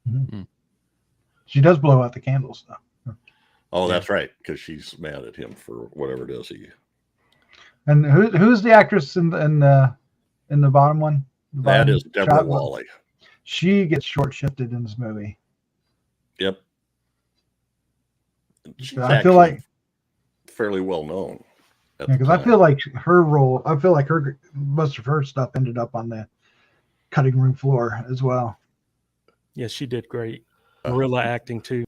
Mm-hmm. She does blow out the candles, though. Oh, that's right, because she's mad at him for whatever it is. And who's the actress in the bottom one? That is Deborah Wally. She gets short shifted in this movie. Yep. I feel like fairly well known. Because I feel like her role, most of her stuff ended up on the cutting room floor as well. Yeah, she did great. Gorilla acting too.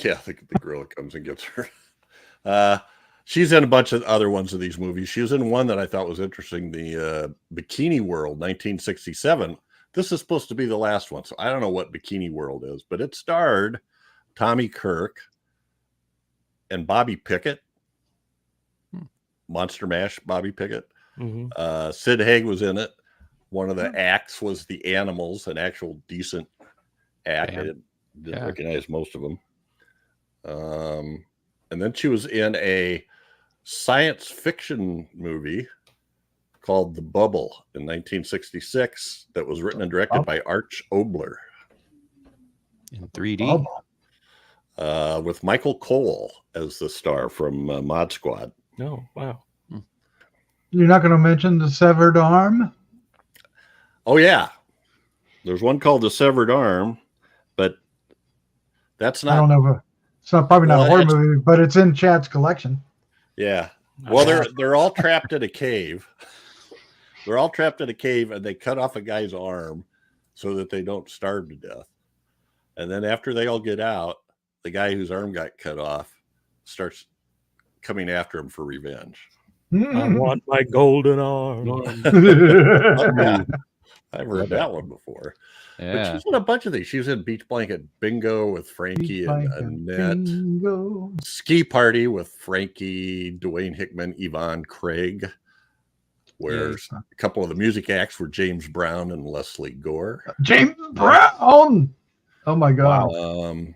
Yeah, the gorilla comes and gets her. She's in a bunch of other ones of these movies. She was in one that I thought was interesting, the Bikini World, 1967. This is supposed to be the last one, so I don't know what Bikini World is, but it starred Tommy Kirk and Bobby Pickett. Monster Mash, Bobby Pickett. Mm-hmm. Sid Haig was in it. One of the acts was the Animals, an actual decent act. Didn't recognize most of them. And then she was in a science fiction movie called The Bubble in 1966 that was written and directed by Arch Obler. In 3D. With Michael Cole as the star from Mod Squad. Oh, wow. You're not going to mention The Severed Arm? Oh, yeah. There's one called The Severed Arm, but that's not... I don't know. It's probably not a horror movie, but it's in Chad's collection. Yeah. Well, they're all trapped in a cave. They're all trapped in a cave, and they cut off a guy's arm so that they don't starve to death. And then after they all get out, the guy whose arm got cut off starts coming after him for revenge. I want my golden arm. I've heard that one before. Yeah. But she's in a bunch of these. She was in Beach Blanket Bingo with Frankie and Annette. Bingo. Ski Party with Frankie, Dwayne Hickman, Yvonne Craig. Where a couple of the music acts were James Brown and Leslie Gore. James Brown! Oh my God.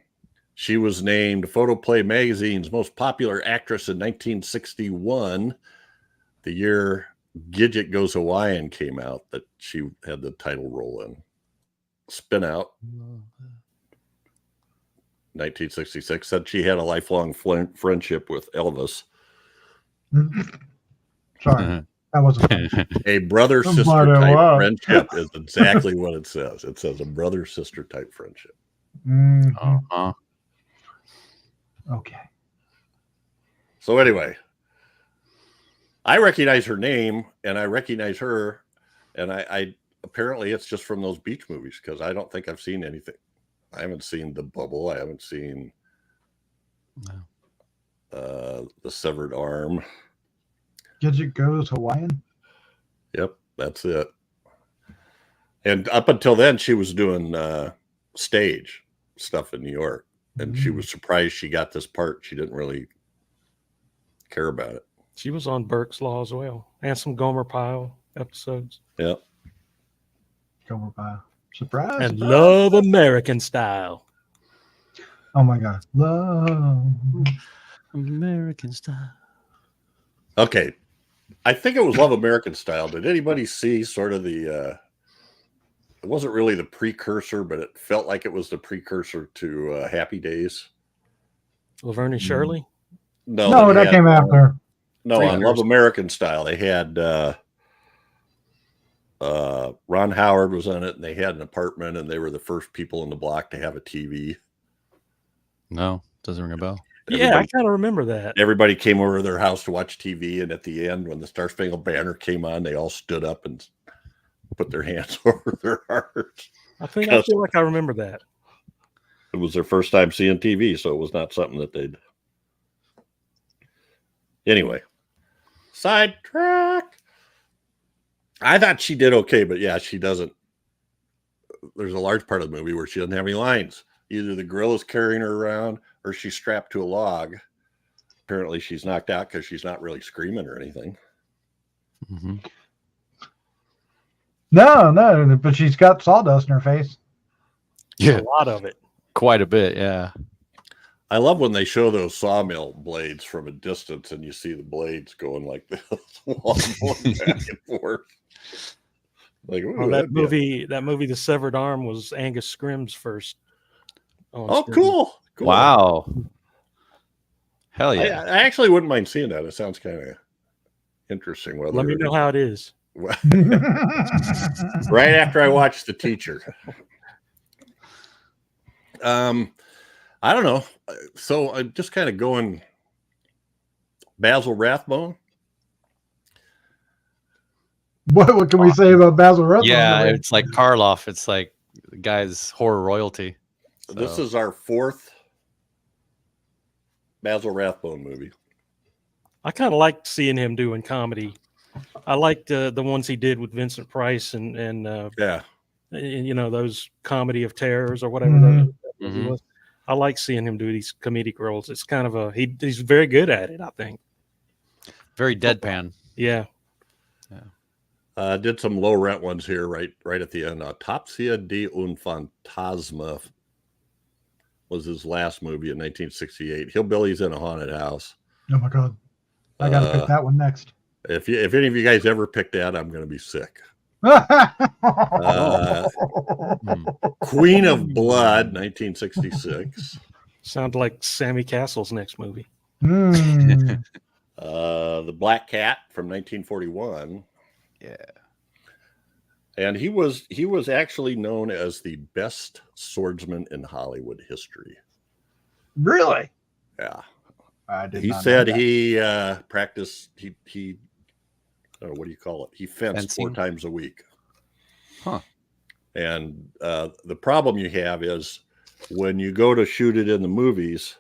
She was named Photoplay Magazine's most popular actress in 1961, the year Gidget Goes Hawaiian came out, that she had the title role in. Spin Out, 1966, said she had a lifelong friendship with Elvis. Sorry, that wasn't a brother-sister type friendship is exactly what it says. It says a brother-sister type friendship. Okay. So anyway, I recognize her name and I recognize her, and I apparently it's just from those beach movies, because I don't think I've seen anything. I haven't seen The Bubble. I haven't seen The Severed Arm. Gidget Goes Hawaiian? Yep, that's it. And up until then, she was doing stage stuff in New York. And she was surprised she got this part. She didn't really care about it. She was on Burke's Law as well, and some Gomer Pyle episodes. Yeah. Gomer Pyle. Surprise. And Love American Style. Oh my God. Love American Style. Okay. I think it was Love American Style. Did anybody see sort of the it wasn't really the precursor, but it felt like it was the precursor to Happy Days? Laverne and Shirley? No, that came after. No, on Love American Style, they had Ron Howard was on it, and they had an apartment, and they were the first people in the block to have a TV. No, doesn't ring a bell. Yeah, I kind of remember that. Everybody came over to their house to watch TV, and at the end, when the Star Spangled Banner came on, they all stood up and put their hands over their hearts. I feel like I remember that. It was their first time seeing TV, so it was not something that they'd... Anyway, sidetrack. I thought she did okay, but yeah, she doesn't. There's a large part of the movie where she doesn't have any lines. Either the gorilla's carrying her around or she's strapped to a log. Apparently she's knocked out because she's not really screaming or anything. Mm-hmm. No, but she's got sawdust in her face. Yeah, a lot of it. Quite a bit, yeah. I love when they show those sawmill blades from a distance and you see the blades going like this, going back and forth. Like, ooh, that movie, The Severed Arm, was Angus Scrimm's first. Oh, cool. Wow. Hell yeah. I actually wouldn't mind seeing that. It sounds kind of interesting. Let me know how it is. Right after I watch The Teacher. I don't know. So I'm just kind of going Basil Rathbone. What can we say about Basil Rathbone? Yeah, it's like Karloff. It's like the guy's horror royalty. So. This is our fourth Basil Rathbone movie. I kind of liked seeing him doing comedy. I liked the ones he did with Vincent Price and you know, those Comedy of Terrors or whatever. Mm-hmm. I like seeing him do these comedic roles. It's kind of he's very good at it, I think. Very deadpan. Yeah. Did some low rent ones here right at the end. Autopsia de un Fantasma was his last movie in 1968. Hillbillies in a Haunted House. Oh my God. I got to pick that one next. If any of you guys ever pick that, I'm going to be sick. Queen of Blood, 1966. Sound like Sammy Castle's next movie. Mm. The Black Cat from 1941. Yeah. And he was actually known as the best swordsman in Hollywood history. Really? Yeah. He said he practiced, he what do you call it? He fenced Fencing? 4 times a week. Huh. And the problem you have is when you go to shoot it in the movies,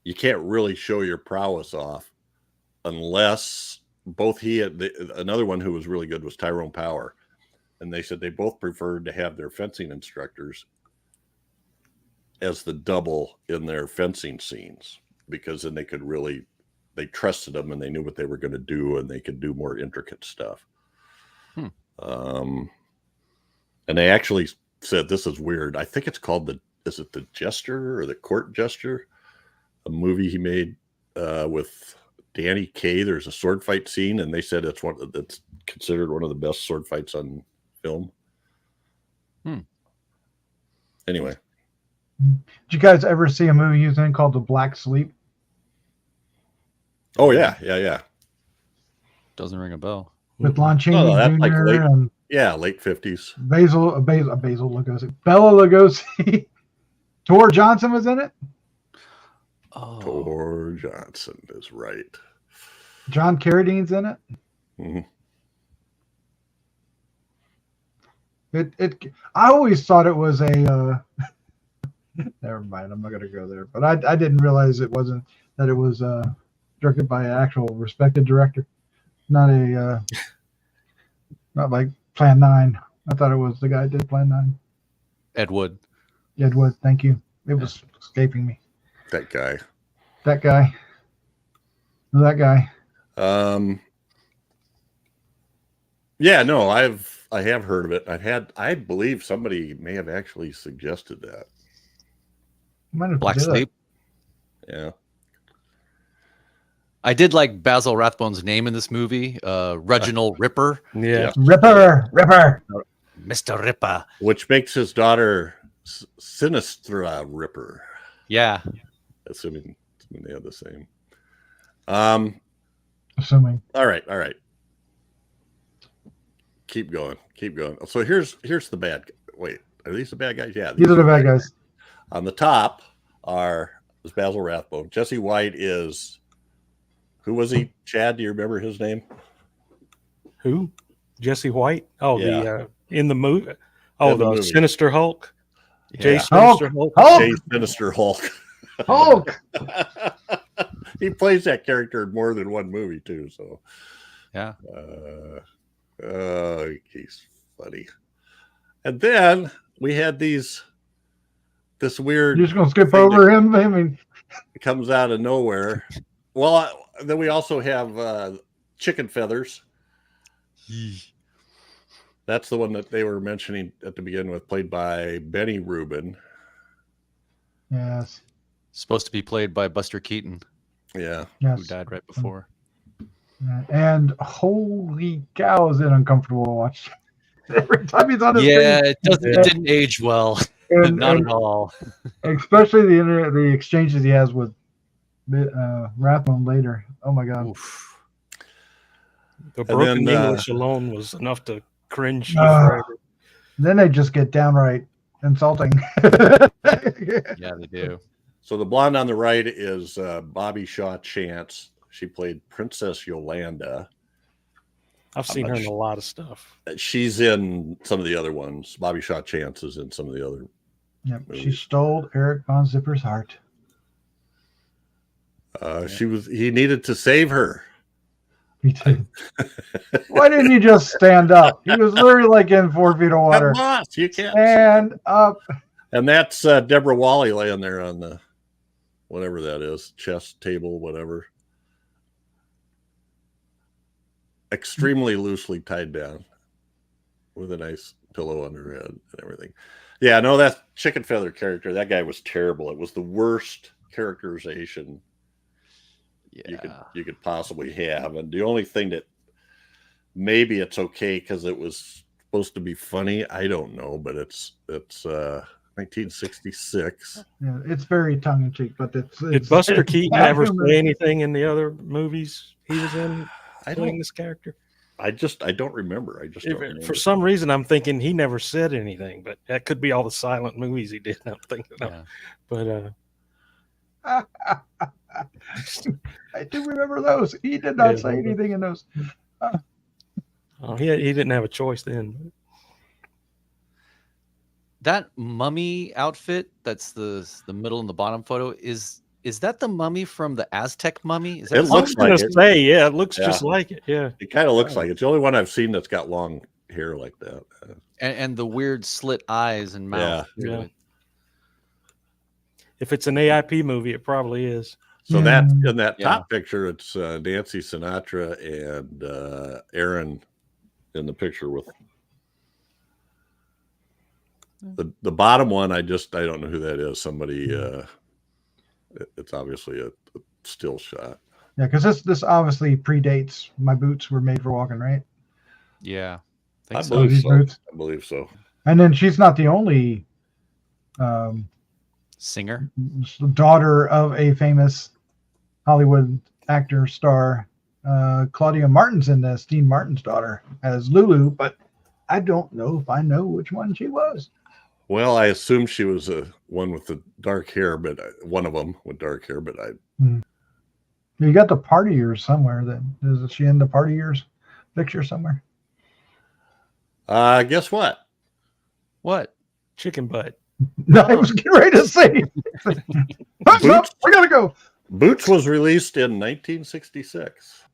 you can't really show your prowess off unless both he and another one who was really good was Tyrone Power. And they said they both preferred to have their fencing instructors as the double in their fencing scenes, because then they trusted them and they knew what they were going to do and they could do more intricate stuff. And they actually said, this is weird. I think it's called is it The Jester or The Court Jester? A movie he made with Danny Kaye. There's a sword fight scene, and they said it's considered one of the best sword fights on film. Anyway. Did you guys ever see a movie he's in called The Black Sleep? Oh yeah. Doesn't ring a bell. With Lon Chaney that's Jr. like and late 50s. Basil Lugosi, Bela Lugosi. Tor Johnson was in it. Oh. Tor Johnson is right. John Carradine's in it. Mm-hmm. I always thought it was a never mind, I'm not going to go there, but I didn't realize it was directed by an actual respected director, not like Plan 9. I thought it was the guy that did Plan 9. Ed Wood. Ed Wood, thank you. It was escaping me. That guy. Yeah, no, I have heard of it. I believe somebody may have actually suggested that. Black Sleep. Yeah. I did like Basil Rathbone's name in this movie, Reginald Ripper. Yeah. Ripper. Mr. Ripper. Which makes his daughter Sinistra Ripper. Yeah. Assuming they have the same. Assuming. All right. Keep going. So here's the bad guy. Wait, are these the bad guys? Yeah. These are the bad guys. On the top is Basil Rathbone. Jesse White is, who was he? Chad, do you remember his name? Who? Jesse White? Oh, yeah. the in the movie. Oh, the movie. Sinister Hulk. Yeah. Jay Sinister Hulk. Jay Sinister Hulk. Hulk. He plays that character in more than one movie too. So yeah. He's funny. And then we had this weird. You're just gonna skip over him? I mean, it comes out of nowhere. Well, then we also have Chicken Feathers. That's the one that they were mentioning at the beginning with, played by Benny Rubin. Yes. Supposed to be played by Buster Keaton. Yeah. Yes. Who died right before. And holy cow, is it uncomfortable to watch? Every time he's on the screen. It didn't age well. Not at all. Especially the exchanges he has with Rathbone later. Oh my God. Oof. The broken English alone was enough to cringe you forever. Then they just get downright insulting. Yeah, they do. So the blonde on the right is Bobby Shaw Chance. She played Princess Yolanda. I've seen her in a lot of stuff. She's in some of the other ones. Bobby Shaw Chance is in some of the other. Yep, she stole Eric Von Zipper's heart. He needed to save her. Me too. Why didn't you just stand up? He was literally like in 4 feet of water. Boss, you can't stand up. And that's Deborah Wally laying there on the whatever that is, chess table, whatever. Extremely loosely tied down. with a nice pillow under her head and everything. Yeah, no, that chicken feather character, that guy was terrible. It was the worst characterization you could possibly have. And the only thing that maybe it's okay because it was supposed to be funny, I don't know, but it's 1966. Yeah, it's very tongue in cheek, but it's Did Buster Keaton ever say anything in the other movies he was in playing this character? I don't remember. Don't remember. For some reason, I'm thinking he never said anything, but that could be all the silent movies he did. I'm thinking, but I do remember those. He did not say anything in those. He didn't have a choice then. That mummy outfit, that's the middle and the bottom photo, is that the mummy from the Aztec mummy? Is that It looks like it. It looks just like it. Yeah, it kind of looks like it. It's the only one I've seen that's got long hair like that, and the weird slit eyes and mouth. Yeah. If it's an AIP movie, it probably is. So that in that top picture, it's Nancy Sinatra and Aaron in the picture with the bottom one. I don't know who that is. Somebody. It's obviously a still shot. Yeah, because this obviously predates My Boots Were Made for Walking, right? Yeah, I believe so. I believe so. And then she's not the only singer, daughter of a famous Hollywood actor star. Claudia Martin's in this. Dean Martin's daughter as Lulu, but I don't know if I know which one she was. Well, I assume she was a one with the dark hair, but one of them with dark hair. But You got the party years somewhere. Is she in the party years picture somewhere? Guess what? What? Chicken butt. No, I was getting ready to say. No, we gotta go. Boots was released in 1966.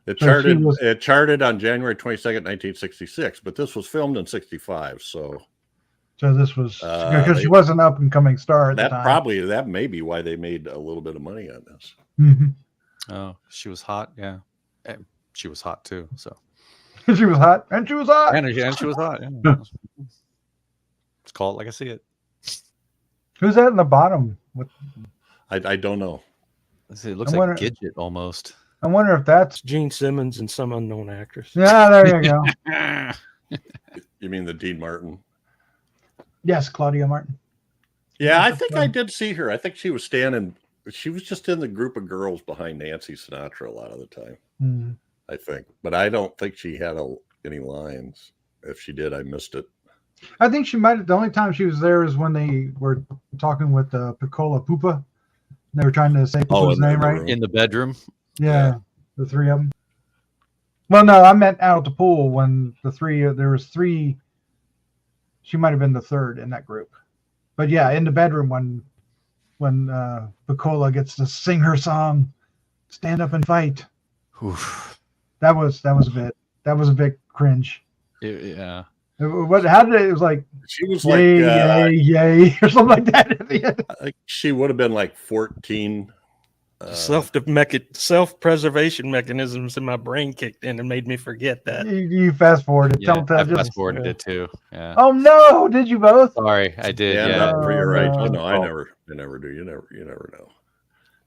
It charted on January 22nd, 1966, but this was filmed in 65. So this was because she was an up and coming star at the time. That may be why they made a little bit of money on this. Mm-hmm. Oh, she was hot. Yeah, and she was hot too. So she was hot, and she was hot, and she was hot. Yeah. Let's call it like I see it. Who's that in the bottom? I don't know. Let's see, it looks like Gidget almost. I wonder if that's Gene Simmons and some unknown actress. Yeah, there you go. You mean the Dean Martin? Yes, Claudia Martin. Yeah, I think I did see her. I think she was standing. She was just in the group of girls behind Nancy Sinatra a lot of the time. Mm-hmm. I think, but I don't think she had any lines. If she did, I missed it. I think she might. The only time she was there is when they were talking with Piccola Pupa. They were trying to say Pupa's name right in the bedroom. Yeah, the three of them. Well, no, I meant out at the pool when there was three. She might have been the third in that group, but yeah, in the bedroom when Piccola gets to sing her song, "Stand Up and Fight." Oof. That was a bit cringe. Yeah. How did it was like? She was yay, like yay, or something like that at the end. I think she would have been like 14. Self-preservation mechanisms in my brain kicked in and made me forget that. You fast forwarded. Yeah, I fast forwarded it too. Yeah. Oh no! Did you both? Sorry, I did. Yeah, you're right. I never do. You never know.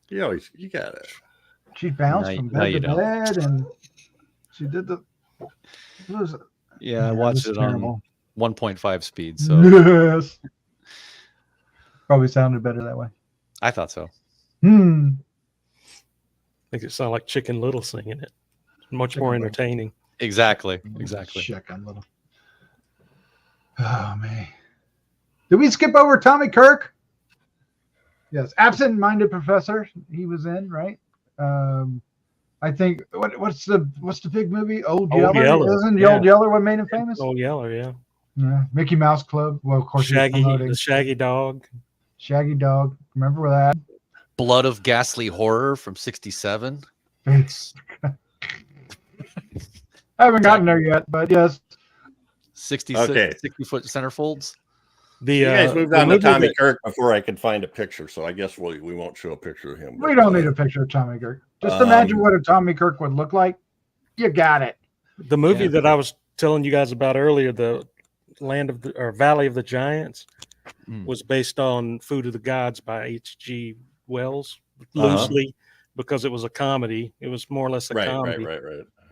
You got it. She bounced from bed to bed, and she did the. I watched it on 1.5 speed. So yes, probably sounded better that way. I thought so. I think it sounded like Chicken Little singing it. Much more entertaining. Exactly. Chicken Little. Oh man, did we skip over Tommy Kirk? Yes, absent-minded professor. He was in, right? I think what's the big movie? Old Yeller. Isn't the Old Yeller what made him famous? Old Yeller, yeah. Yeah. Mickey Mouse Club. Well, of course, the Shaggy Dog. Shaggy Dog. Remember that? Blood of Ghastly Horror from '67. I haven't gotten there yet, but yes. 60-foot centerfolds. You guys moved on to Tommy Kirk before I could find a picture, so I guess we won't show a picture of him. We don't need a picture of Tommy Kirk. Just imagine what a Tommy Kirk would look like. You got it. The movie that I was telling you guys about earlier, the Valley of the Giants was based on Food of the Gods by H.G. Wells, loosely, because it was a comedy. It was more or less a comedy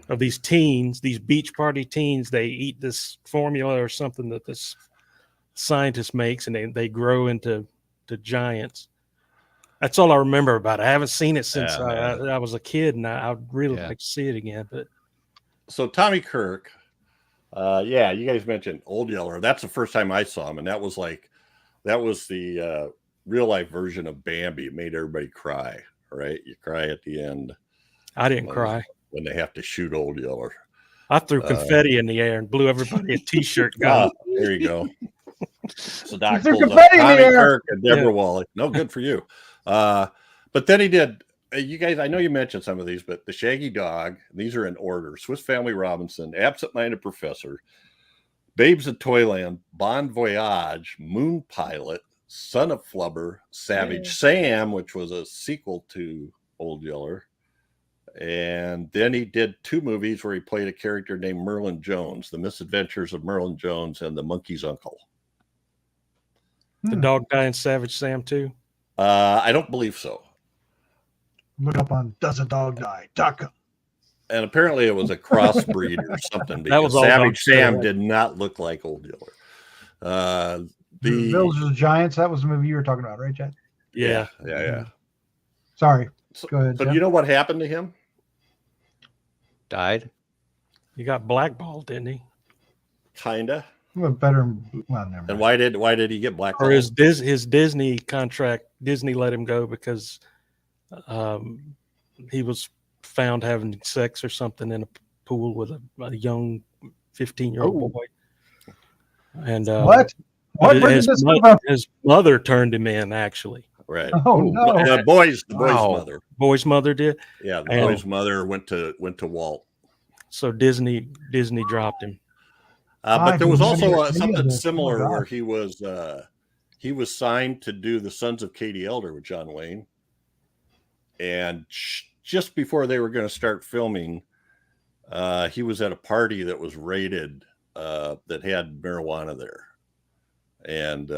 of these teens, these beach party teens. They eat this formula or something that this scientist makes, and they grow into giants. That's all I remember about it. I haven't seen it since I was a kid, and I'd really like to see it again. But so Tommy Kirk, you guys mentioned Old Yeller. That's the first time I saw him, and that was the real life version of Bambi. It made everybody cry. Right, you cry at the end. I didn't cry when they have to shoot Old Yeller. I threw confetti in the air and blew everybody a T-shirt gun. There you go. So Doc pulls up Tommy Kirk and Deborah Wallach. No, good for you. But then he did. You guys, I know you mentioned some of these, but The Shaggy Dog. These are in order: Swiss Family Robinson, Absent-Minded Professor, Babes in Toyland, Bon Voyage, Moon Pilot, Son of Flubber, Savage Sam, which was a sequel to Old Yeller. And then he did 2 movies where he played a character named Merlin Jones, The Misadventures of Merlin Jones and The Monkey's Uncle. The dog die in Savage Sam too? I don't believe so. Look up on doesn't-dog-die.com. And apparently it was a crossbreed or something, because that was Savage Sam did not look like Old Yeller. The Village of the Giants, that was the movie you were talking about, right, Chad? Yeah. Sorry. Go ahead. But you know what happened to him? Died. He got blackballed, didn't he? Kinda. Well, better. Well, never mind. And why did he get blackballed? Or his Disney contract, Disney let him go because he was found having sex or something in a pool with a young 15-year-old boy. And what? His mother turned him in, actually. Right. Oh no. The boy's mother. Boy's mother did. Yeah, the boy's mother went to Walt. So Disney dropped him. But there was also something similar where he was signed to do The Sons of Katie Elder with John Wayne, and just before they were going to start filming, he was at a party that was raided that had marijuana there, and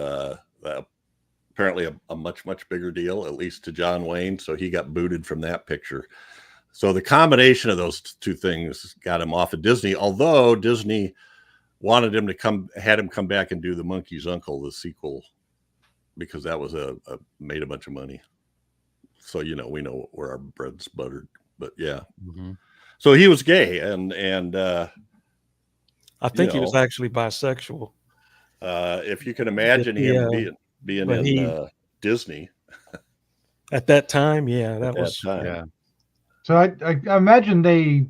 apparently a much bigger deal, at least to John Wayne. So he got booted from that picture. So the combination of those 2 things got him off of Disney, although Disney wanted him to had him come back and do The Monkey's Uncle, the sequel, because that was made a bunch of money. So, we know where our bread's buttered, but yeah. Mm-hmm. So he was gay, and I think he was actually bisexual. If you can imagine him being in Disney at that time, that was. Yeah. So I imagine they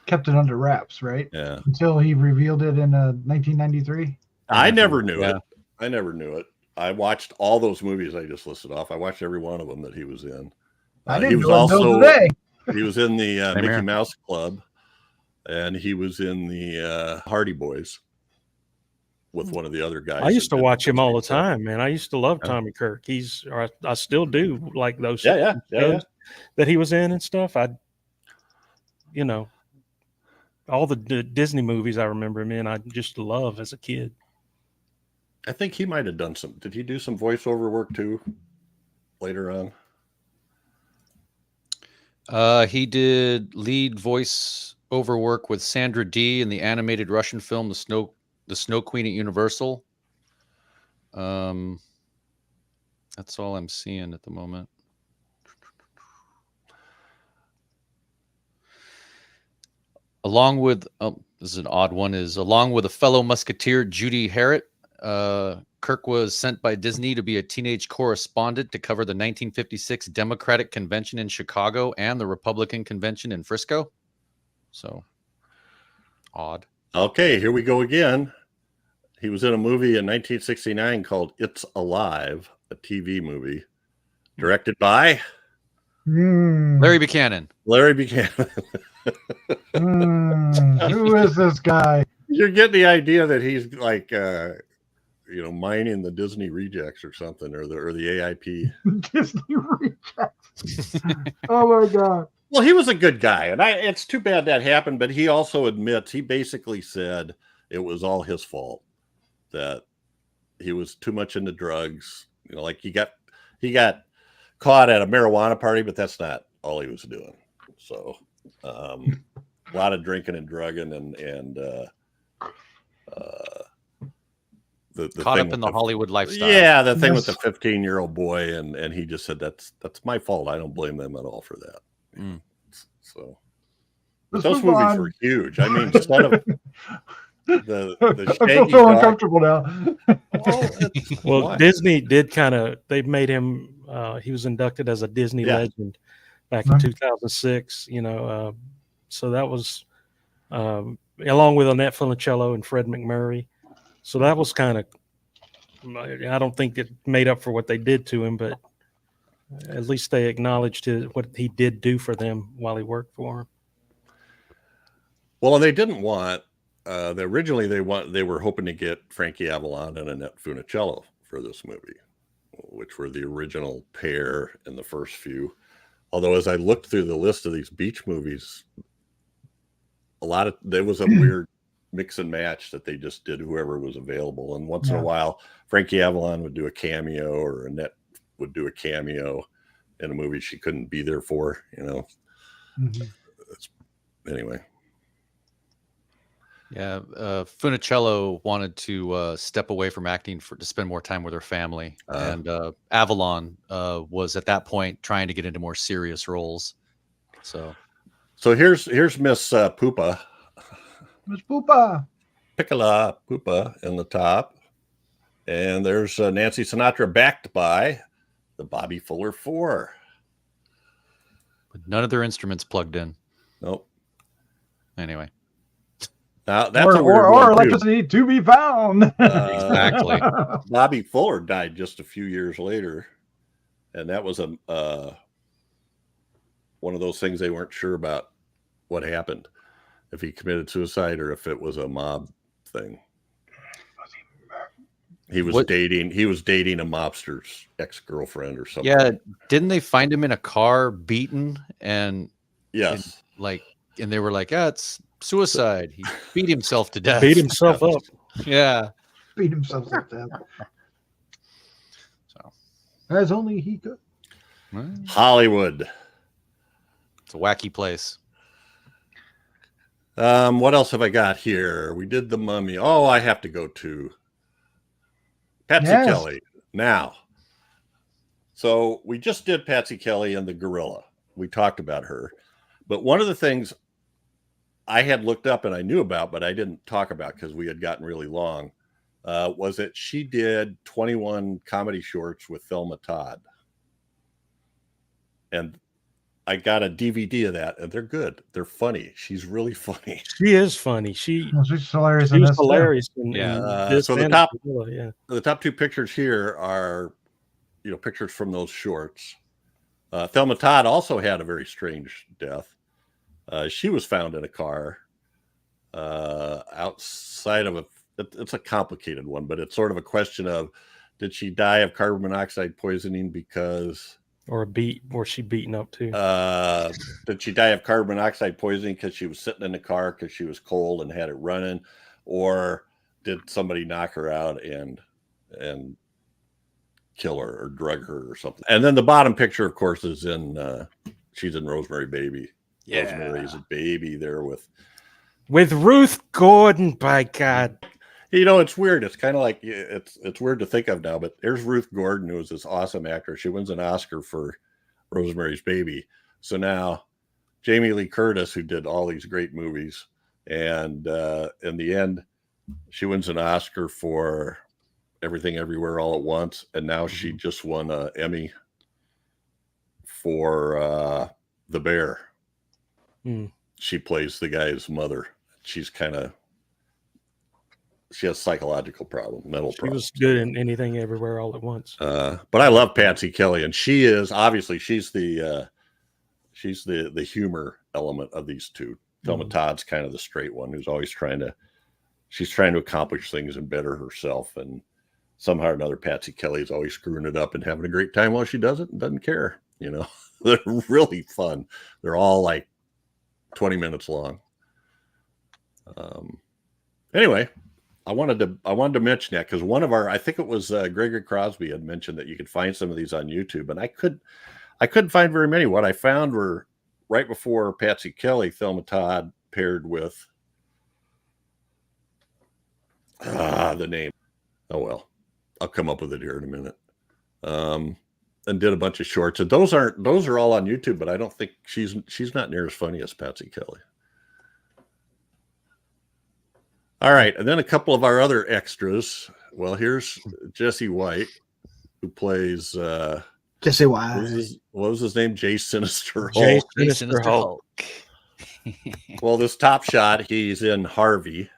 kept it under wraps, right? Yeah. Until he revealed it in 1993. I never knew it. I never knew it. I watched all those movies I just listed off. I watched every one of them that he was in. I didn't he was know also today. He was in the Mickey Mouse Club, and he was in the Hardy Boys with one of the other guys. I used to watch him all the time, man. I used to love Tommy Kirk. I still do like those shows that he was in and stuff. All the Disney movies I remember him in, I just love as a kid. I think he might have done some. Did he do some voiceover work too later on? He did lead voice over work with Sandra Dee in the animated Russian film The Snow Queen at Universal. That's all I'm seeing at the moment. Along with this is an odd one, along with a fellow musketeer, Judy Harriet, Kirk was sent by Disney to be a teenage correspondent to cover the 1956 Democratic Convention in Chicago and the Republican Convention in Frisco. So odd. Okay, here we go again. He was in a movie in 1969 called It's Alive, a TV movie directed by Larry Buchanan. Larry Buchanan. Who is this guy? You're getting the idea that he's like, mining the Disney rejects or something, or the AIP. Disney rejects. Oh my God. Well, he was a good guy, and it's too bad that happened. But he also admits, he basically said it was all his fault, that he was too much into drugs. You know, like he got caught at a marijuana party, but that's not all he was doing. So a lot of drinking and drugging, and the caught up in the Hollywood lifestyle. Yeah, the thing with the 15-year-old boy, and he just said that's my fault. I don't blame them at all for that. So those movies were huge. I mean, instead of the I feel so uncomfortable now. Well, Disney did they made him. He was inducted as a Disney legend back in 2006. You know, so that was along with Annette Funicello and Fred McMurray. So that was kind of. I don't think it made up for what they did to him, but at least they acknowledged what he did do for them while he worked for them. Well, they didn't want. Originally they were hoping to get Frankie Avalon and Annette Funicello for this movie, which were the original pair in the first few. Although, as I looked through the list of these beach movies, there was a weird mix and match that they just did whoever was available. And once in a while, Frankie Avalon would do a cameo, or Annette would do a cameo in a movie she couldn't be there for. You know. Anyway. Yeah, Funicello wanted to step away from acting to spend more time with her family, and Avalon was at that point trying to get into more serious roles. So here's Miss Poopa, Miss Poopa, Piccola Poopa in the top, and there's Nancy Sinatra backed by the Bobby Fuller Four. But none of their instruments plugged in. Nope. Anyway. Now that's or electricity to be found. Exactly. Bobby Fuller died just a few years later, and that was one of those things they weren't sure about what happened, if he committed suicide or if it was a mob thing. He was dating a mobster's ex-girlfriend or something. Yeah, didn't they find him in a car beaten and yes, and they were like, it's suicide. He beat himself to death. Beat himself up. Yeah. Beat himself to death. So, as only he could. Hollywood. It's a wacky place. What else have I got here? We did The Mummy. Oh, I have to go to Patsy Kelly now. So we just did Patsy Kelly and the Gorilla. We talked about her. But one of the things I had looked up and I knew about, but I didn't talk about because we had gotten really long, was that she did 21 comedy shorts with Thelma Todd. And I got a DVD of that, and they're good. They're funny. She's really funny. She is funny. She's hilarious. She was hilarious. So the top two pictures here are, pictures from those shorts. Thelma Todd also had a very strange death. She was found in a car outside of it's a complicated one, but it's sort of a question of, did she die of carbon monoxide poisoning because... Or she beaten up too? Did she die of carbon monoxide poisoning because she was sitting in the car because she was cold and had it running? Or did somebody knock her out and kill her or drug her or something? And then the bottom picture, of course, is she's in Rosemary Baby. Yeah. Rosemary's a baby there with Ruth Gordon, by God. It's weird. It's kind of like, it's weird to think of now, but there's Ruth Gordon, who was this awesome actress. She wins an Oscar for Rosemary's Baby. So now Jamie Lee Curtis, who did all these great movies, and in the end, she wins an Oscar for Everything Everywhere All at Once. And now she just won an Emmy for The Bear. She plays the guy's mother. She has psychological mental problems. She was good in Anything Everywhere All at Once. But I love Patsy Kelly, and she is obviously she's the humor element of these two. Thelma Todd's kind of the straight one who's always trying to accomplish things and better herself, and somehow or another Patsy Kelly's always screwing it up and having a great time while she does it and doesn't care. You know, they're really fun. They're all like 20 minutes long. Anyway, I wanted to mention that because one of our, I think it was Gregory Crosby had mentioned that you could find some of these on YouTube, and I couldn't find very many. What I found were right before Patsy Kelly, Thelma Todd paired with the name. Oh well, I'll come up with it here in a minute. And did a bunch of shorts, and those are all on YouTube, but I don't think she's not near as funny as Patsy Kelly. All right, and then a couple of our other extras. Well, here's Jesse White, who plays Jesse White. What was his name? Jay Sinister Hulk. Jay Sinister Hulk. Well, this top shot, he's in Harvey,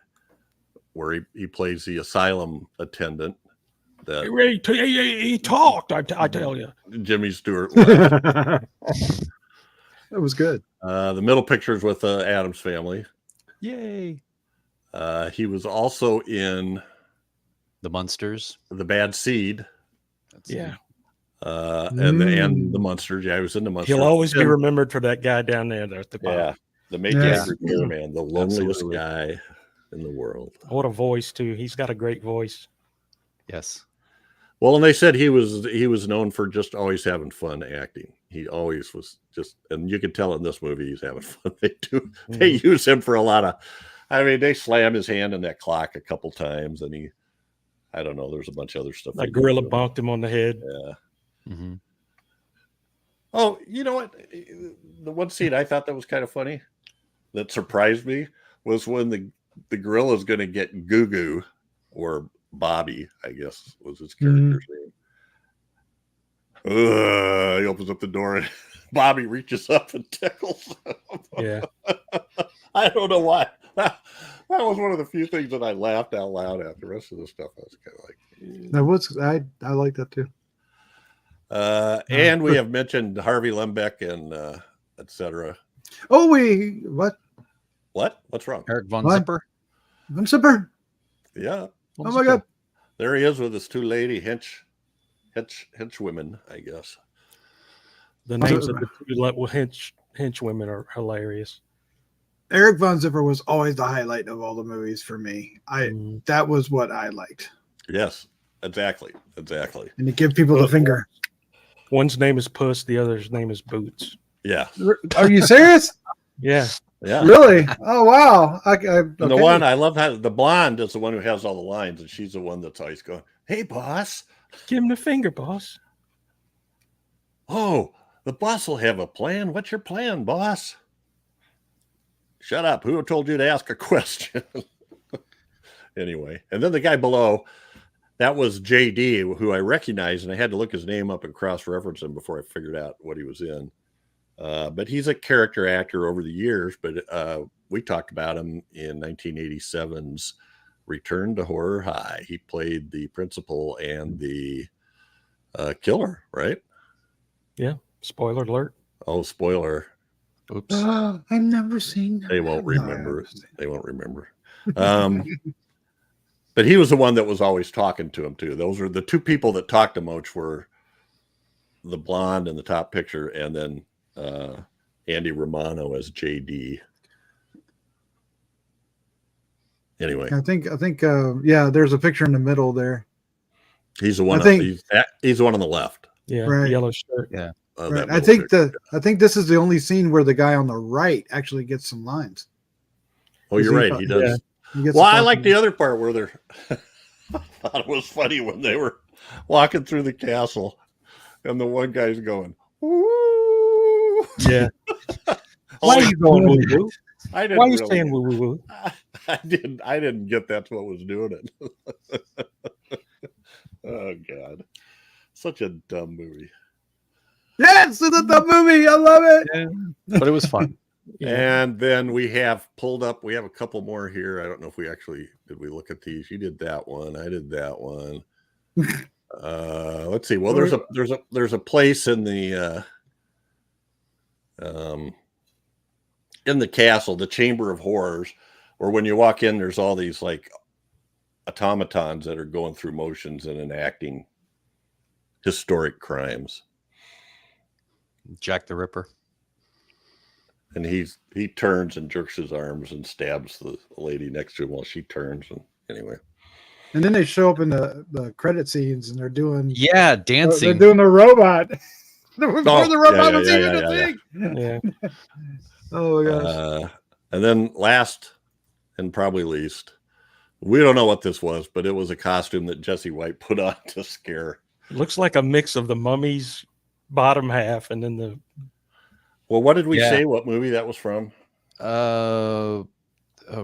where he plays the asylum attendant. He talked. I tell you, Jimmy Stewart. That was good. The middle picture is with Addams Family. Yay! He was also in The Munsters. The Bad Seed. yeah. And the Munsters. Yeah, he was in the Munsters. He'll always be remembered for that guy down there. At the bottom. Yeah, the Maytag repairman, the loneliest guy in the world. What a voice too. He's got a great voice. Yes. Well, and they said he was known for just always having fun acting. He always was just, and you can tell in this movie he's having fun. They use him for a lot of. I mean, they slam his hand in that clock a couple times, and I don't know. There's a bunch of other stuff. That gorilla bonked him on the head. Yeah. Mm-hmm. Oh, you know what? The one scene I thought that was kind of funny, that surprised me, was when the gorilla's going to get Goo Goo, or Bobby, I guess was his character's name. He opens up the door and Bobby reaches up and tickles him. Yeah. I don't know why. That was one of the few things that I laughed out loud at. The rest of the stuff I was kind of like. That was I like that too. And we have mentioned Harvey Lembeck and etc. Oh, what? What's wrong? Eric Von What? Zipper. Von Zipper. Yeah. Oh my God. There he is with his two lady henchwomen, I guess. The names of the two henchwomen are hilarious. Eric Von Zipper was always the highlight of all the movies for me. That was what I liked. Yes, exactly. And to give people the finger. One's name is Puss, the other's name is Boots. Yeah. Are you serious? Yeah. Yeah. Really? Oh wow. Okay. And the one I love, how the blonde is the one who has all the lines, and she's the one that's always going, "Hey, boss, Give him the finger, boss." Oh, the boss will have a plan. What's your plan, boss? Shut up. Who told you to ask a question? Anyway, and then the guy below, that was JD, who I recognized, and I had to look his name up and cross-reference him before I figured out what he was in. But he's a character actor over the years, but we talked about him in 1987's Return to Horror High. He played the principal and the killer, right? Yeah. Spoiler alert. Oh, spoiler. Oops. I've never seen. They won't remember. They won't remember. But he was the one that was always talking to him too. Those were the two people that talked to Moach, were the blonde in the top picture, and then Andy Romano as JD. Anyway, I think yeah, there's a picture in the middle there. he's the one. He's the one on the left. Yeah. Right. Yellow shirt. Yeah. Right. I think this is the only scene where the guy on the right actually gets some lines. Oh, you're right. He does. Yeah. Well, I like the other part where they're. I thought it was funny when they were walking through the castle, and the one guy's going, "Woo!" Yeah. Why are you going woo woo? I didn't. Why are you really, saying woo woo woo? I didn't get that's what was doing it. Oh God, such a dumb movie. Yes, it's the movie. I love it. Yeah. But it was fun. Yeah. And then we have pulled up. We have a couple more here. I don't know if we actually did. We look at these. You did that one. I did that one. Let's see. Well, there's a place in the castle, the Chamber of Horrors, where when you walk in, there's all these like automatons that are going through motions and enacting historic crimes. Jack the Ripper. And he turns and jerks his arms and stabs the lady next to him while she turns. And anyway. And then they show up in the credit scenes and they're doing dancing. They're doing the robot. Before the robot was even a thing. Yeah. Oh my gosh. And then last and probably least, we don't know what this was, but it was a costume that Jesse White put on to scare. Looks like a mix of the Mummy's bottom half and then the. Well, what did we say? What movie that was from? Oh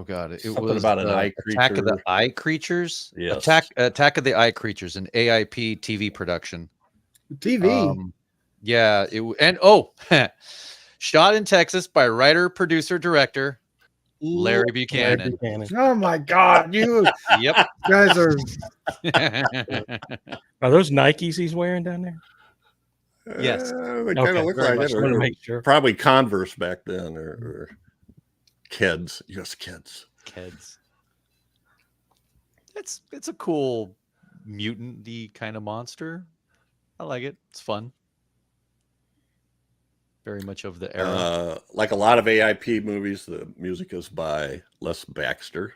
God, it Something was about an eye creature. Attack of the Eye Creatures. Yes. Attack of the Eye Creatures, an AIP TV production. TV. Shot in Texas by writer, producer, director Larry Buchanan. Oh my God, you Yep. guys are. Are those Nikes he's wearing down there? Yes. They kind of look like it. To make sure. Probably Converse back then, or Kids. Yes, Kids. Kids. It's a cool mutant-y kind of monster. I like it. It's fun. Very much of the era. Like a lot of AIP movies, the music is by Les Baxter.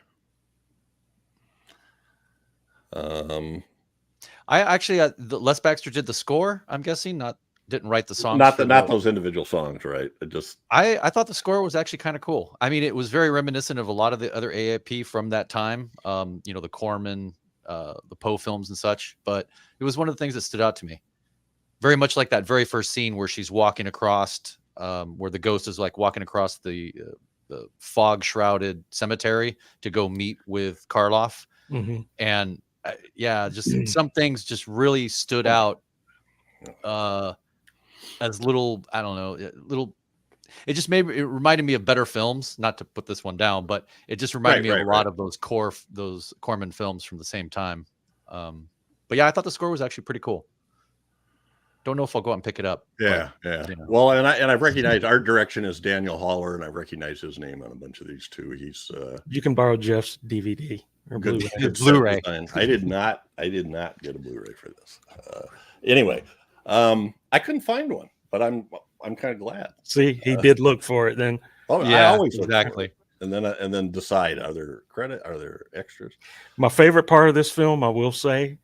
I actually Les Baxter did the score. I'm guessing didn't write the songs. Not those individual songs, right? I thought the score was actually kind of cool. I mean, it was very reminiscent of a lot of the other AIP from that time. The Corman, the Poe films and such. But it was one of the things that stood out to me. Very much like that very first scene where she's walking across, where the ghost is like walking across the fog shrouded cemetery to go meet with Karloff. Mm-hmm. And just some things just really stood out as little, I don't know, it reminded me of better films, not to put this one down, but it just reminded me of a lot of those Corman films from the same time. But yeah, I thought the score was actually pretty cool. Don't know if I'll go out and pick it up. Yeah. Well, and I've recognized art direction is Daniel Haller, and I've recognized his name on a bunch of these too. He's you can borrow Jeff's DVD or good Blu-ray. I did not get a Blu-ray for this. Anyway, I couldn't find one, but I'm kind of glad. See, he did look for it then. Oh yeah, I always exactly. And then decide are there extras. My favorite part of this film, I will say,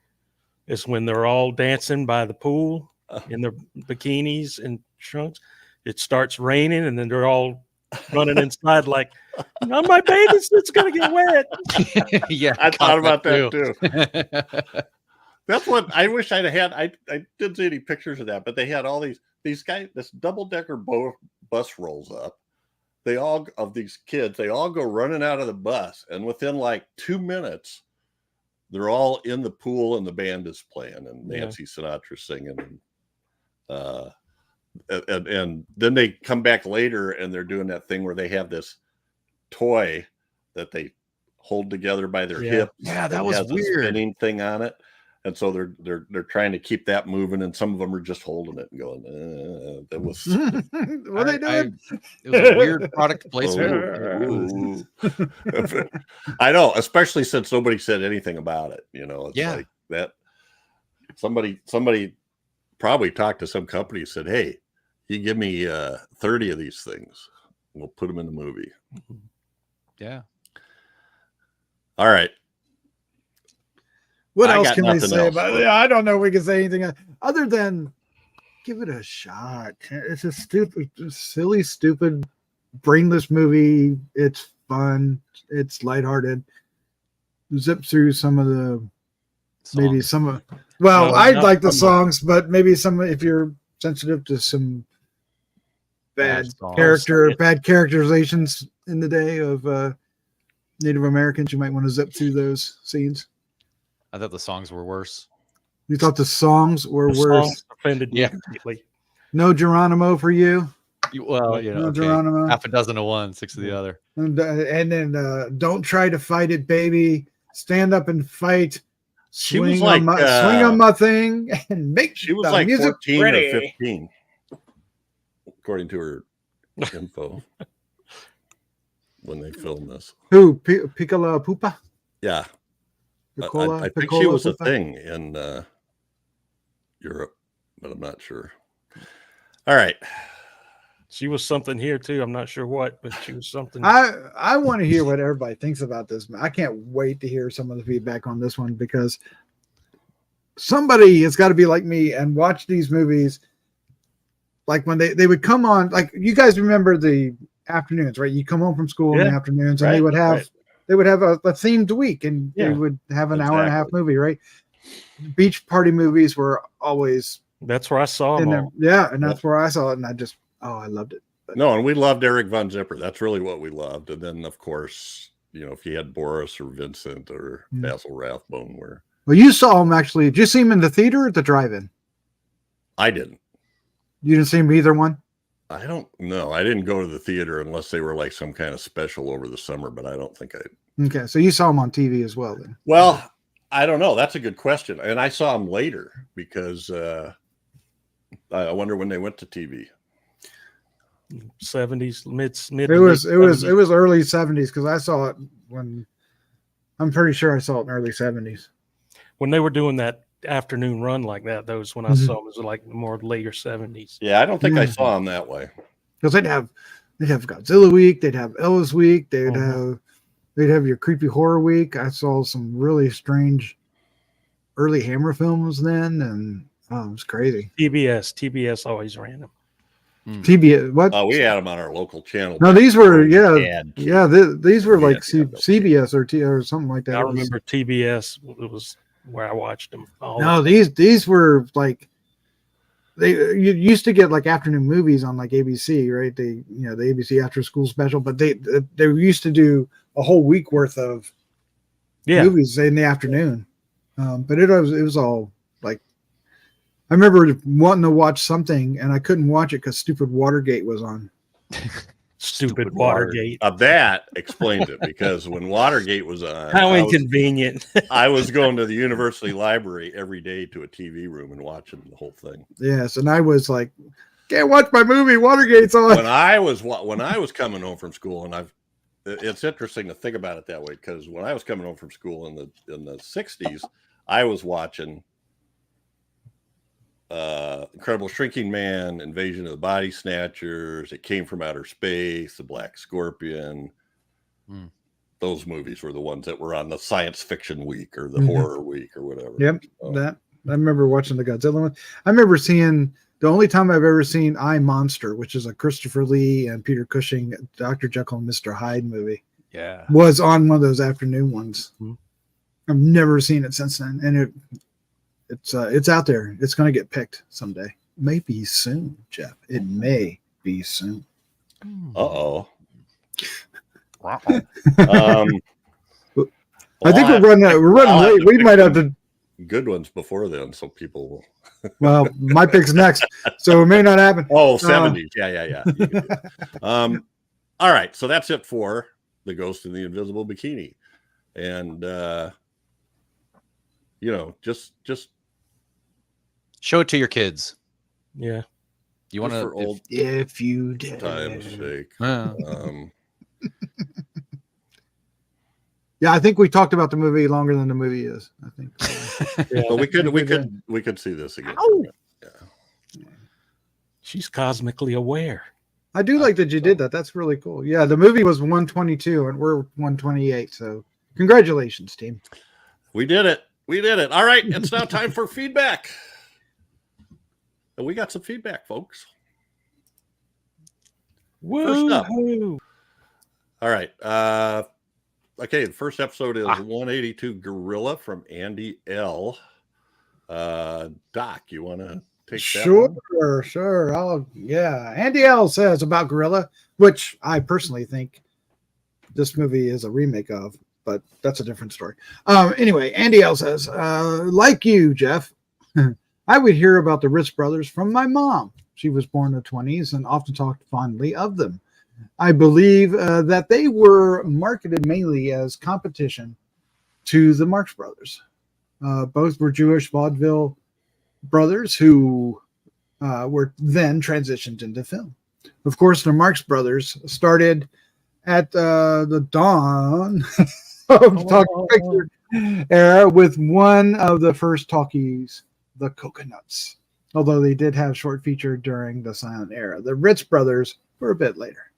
is when they're all dancing by the pool in their bikinis and trunks. It starts raining, and then they're all running inside like, my bathing suit's gonna get wet. Yeah, I thought about that too. That's what I wish I'd had. I didn't see any pictures of that, but they had all these guys. This double-decker bus rolls up. These kids, they all go running out of the bus, and within like 2 minutes, they're all in the pool and the band is playing and Nancy Sinatra singing. And then they come back later and they're doing that thing where they have this toy that they hold together by their hips. Yeah, that was weird. Spinning thing on it. And so they're trying to keep that moving, and some of them are just holding it and going, that was what are they doing? It was a weird product placement. I know, especially since nobody said anything about it. It's like that. Somebody probably talked to some company and said, hey, you give me 30 of these things, we'll put them in the movie. Yeah. All right. What else can we say about it? I don't know if we can say anything other than give it a shot. It's a silly, stupid, brainless movie. It's fun. It's lighthearted. Zip through some of the songs. I like the songs, but maybe if you're sensitive to some bad characterizations in the day of Native Americans, you might want to zip through those scenes. I thought the songs were worse. You thought the songs were worse? Songs offended me completely. No Geronimo for you? Well, Geronimo. Half a dozen of one, 6 of the other. And then don't try to fight it, baby. Stand up and fight. She was like swing on my thing and make she was like 14 ready. Or 15, according to her info when they filmed this. Who? Piccola Pupa? Yeah. Piccola, I think she was a thing in Europe, but I'm not sure. All right. She was something here too. I'm not sure what, but she was something. I want to hear what everybody thinks about this. I can't wait to hear some of the feedback on this one, because somebody has got to be like me and watch these movies. Like when they would come on, like you guys remember the afternoons, right? You come home from school in the afternoons, and they would have a themed week, and they would have an hour and a half movie, right? Beach party movies were always. That's where I saw them. Yeah, and that's where I saw it, and I loved it. But, no, and we loved Eric Von Zipper. That's really what we loved. And then, of course, if you had Boris or Vincent or Basil Rathbone, well, you saw him actually. Did you see him in the theater or at the drive-in? I didn't. You didn't see him either one? I don't know. I didn't go to the theater unless they were like some kind of special over the summer, but I don't think I. Okay, so you saw him on TV as well, then? Well, I don't know. That's a good question, and I saw him later because I wonder when they went to TV. 70s, mid. It was early 70s, because I saw it when. I'm pretty sure I saw it in early 70s when they were doing that afternoon run like that. Those when I saw them, it was like more later 70s. Yeah, I don't think I saw them that way, because they'd have Godzilla week, they'd have Elvis week, they'd have your creepy horror week. I saw some really strange early Hammer films then, and it was crazy. TBS always ran them. TBS, what? Oh, we had them on our local channel. No, these were these were like CBS or something like that. I remember TBS. It was where I watched them. These were like you used to get like afternoon movies on like ABC, right? The ABC after school special, but they used to do a whole week worth of movies in the afternoon. But it was all like, I remember wanting to watch something and I couldn't watch it because stupid Watergate was on. Stupid Watergate. That explains it, because when Watergate was on, how inconvenient. I was going to the university library every day to a TV room and watching the whole thing. Yes, and I was like, can't watch my movie. Watergate's on. When I was coming home from school, and it's interesting to think about it that way, because when I was coming home from school in the 60s, I was watching Incredible Shrinking Man, Invasion of the Body Snatchers, It Came from Outer Space, The Black Scorpion. Those movies were the ones that were on the science fiction week or the horror week or whatever. Yep, that I remember watching the Godzilla one. I remember seeing the only time I've ever seen I, Monster, which is a Christopher Lee and Peter Cushing, Dr. Jekyll and Mr. Hyde movie. Yeah, was on one of those afternoon ones. I've never seen it since then, and it's out there. It's going to get picked someday. Maybe soon, Jeff. It may be soon. Uh-oh. I think we're running late. We might have to good ones before then, so people will. Well, my pick's next, so it may not happen. Oh, 70s. Yeah. All right, so that's it for The Ghost in the Invisible Bikini. And just show it to your kids. Yeah. You want to old if you did time's sake. Yeah, I think we talked about the movie longer than the movie is. I think. But we could see this again. Yeah. She's cosmically aware. I do like that you did that. That's really cool. Yeah, the movie was 122 and we're 128. So congratulations, team. We did it. All right, it's now time for feedback. And we got some feedback, folks. Woo-hoo. First up. All right. Okay, the first episode is 182 Gorilla from Andy L. Doc, you want to take that one? Sure. Andy L says about Gorilla, which I personally think this movie is a remake of, but that's a different story. Anyway, Andy L says, like you, Jeff, I would hear about the Ritz brothers from my mom. She was born in the 20s and often talked fondly of them. I believe that they were marketed mainly as competition to the Marx Brothers. Both were Jewish vaudeville brothers who were then transitioned into film. Of course, the Marx Brothers started at the dawn of talking picture era with one of the first talkies, the Coconuts. although they did have short feature during the silent era. The Ritz brothers were a bit later.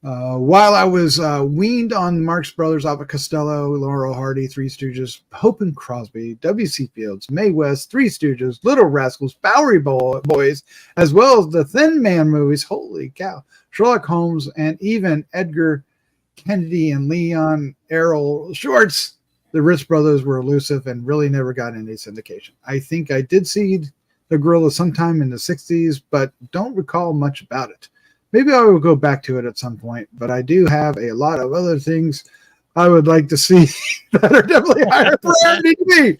While I was weaned on Marx Brothers, Abbott Costello, Laurel Hardy, Three Stooges, Hope and Crosby, W.C. Fields, Mae West, Three Stooges, Little Rascals, Bowery Boys, as well as the Thin Man movies, holy cow, Sherlock Holmes, and even Edgar Kennedy and Leon Errol Shorts, the Ritz brothers were elusive and really never got any syndication. I think I did see The Gorilla sometime in the 60s, but don't recall much about it. Maybe I will go back to it at some point, but I do have a lot of other things I would like to see that are definitely higher priority to me.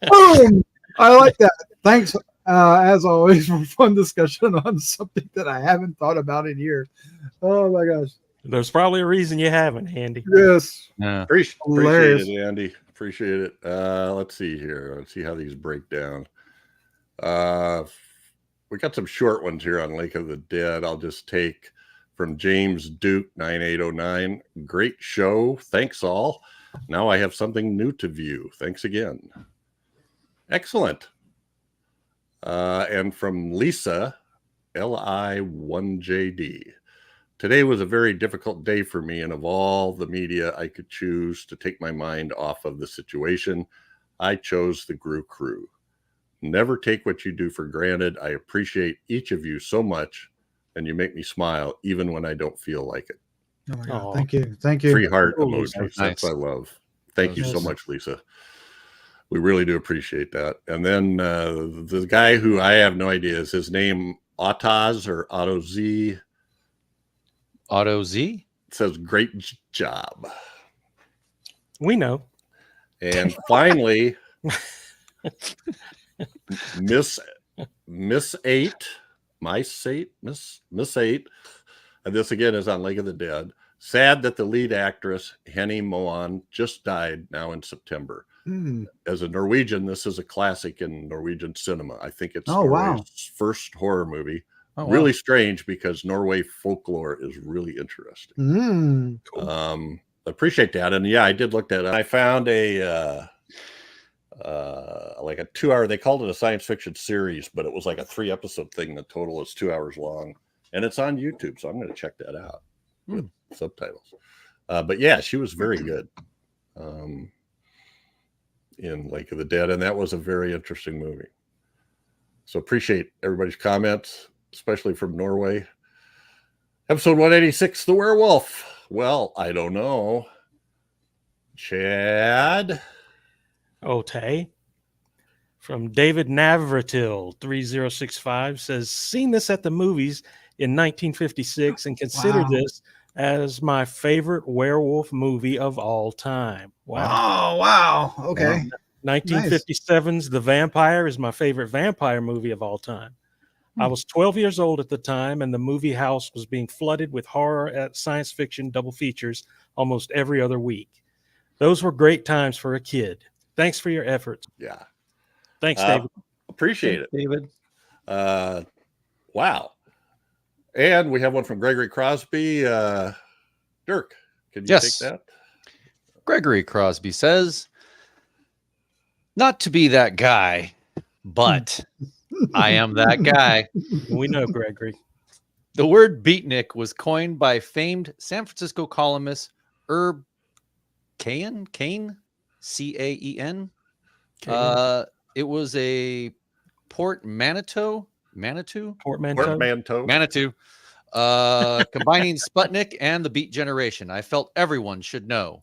Boom! I like that. Thanks, as always, for fun discussion on something that I haven't thought about in years. Oh my gosh. There's probably a reason you haven't, Andy. Yes. Yeah. Appreciate it, Andy. Appreciate it. Let's see here. Let's see how these break down. We got some short ones here on Lake of the Dead. I'll just take from James Duke 9809. Great show. Thanks all. Now I have something new to view. Thanks again. Excellent. And from Lisa LI1JD. Today was a very difficult day for me, and of all the media I could choose to take my mind off of the situation, I chose the Grue-Crew. Never take what you do for granted. I appreciate each of you so much, and you make me smile even when I don't feel like it. Oh my God. Thank you. Thank you. Free heart Oh, emojis. nice. That's what I love. Thank you so much, Lisa. We really do appreciate that. And then the guy who I have no idea is his name, Autoz or Auto Z. Auto Z Says great job. We know. And finally, Miss 8, Miss 8, and this again is on Lake of the Dead. Sad that the lead actress Henny Moan just died now in September. As a Norwegian, this is a classic in Norwegian cinema. I think it's Norway's first horror movie. Oh, really strange because Norway folklore is really interesting. Cool. Appreciate that. And yeah, I did look that up. I found a like a 2-hour, they called it a science fiction series, but it was like a 3-episode thing. The total is 2 hours long, and it's on YouTube. So I'm going to check that out with subtitles. But yeah, she was very good in Lake of the Dead. And that was a very interesting movie. So appreciate everybody's comments, especially from Norway. Episode 186, The Werewolf. Well, I don't know. Chad? Otay. From David Navratil 3065 says, seen this at the movies in 1956 and consider this as my favorite werewolf movie of all time. Wow. Oh, wow. Okay. 1957's The Vampire is my favorite vampire movie of all time. I was 12 years old at the time, and the movie house was being flooded with horror at science fiction double features almost every other week. Those were great times for a kid. Thanks for your efforts. Yeah. Thanks, David. Appreciate it. David. Wow. And we have one from Gregory Crosby. Dirk, can you take that? Gregory Crosby says, not to be that guy, but I am that guy. We know, Gregory. The word beatnik was coined by famed San Francisco columnist Herb Caen, Caen, C-A-E-N. It was a portmanteau, combining Sputnik and the Beat Generation. I felt everyone should know.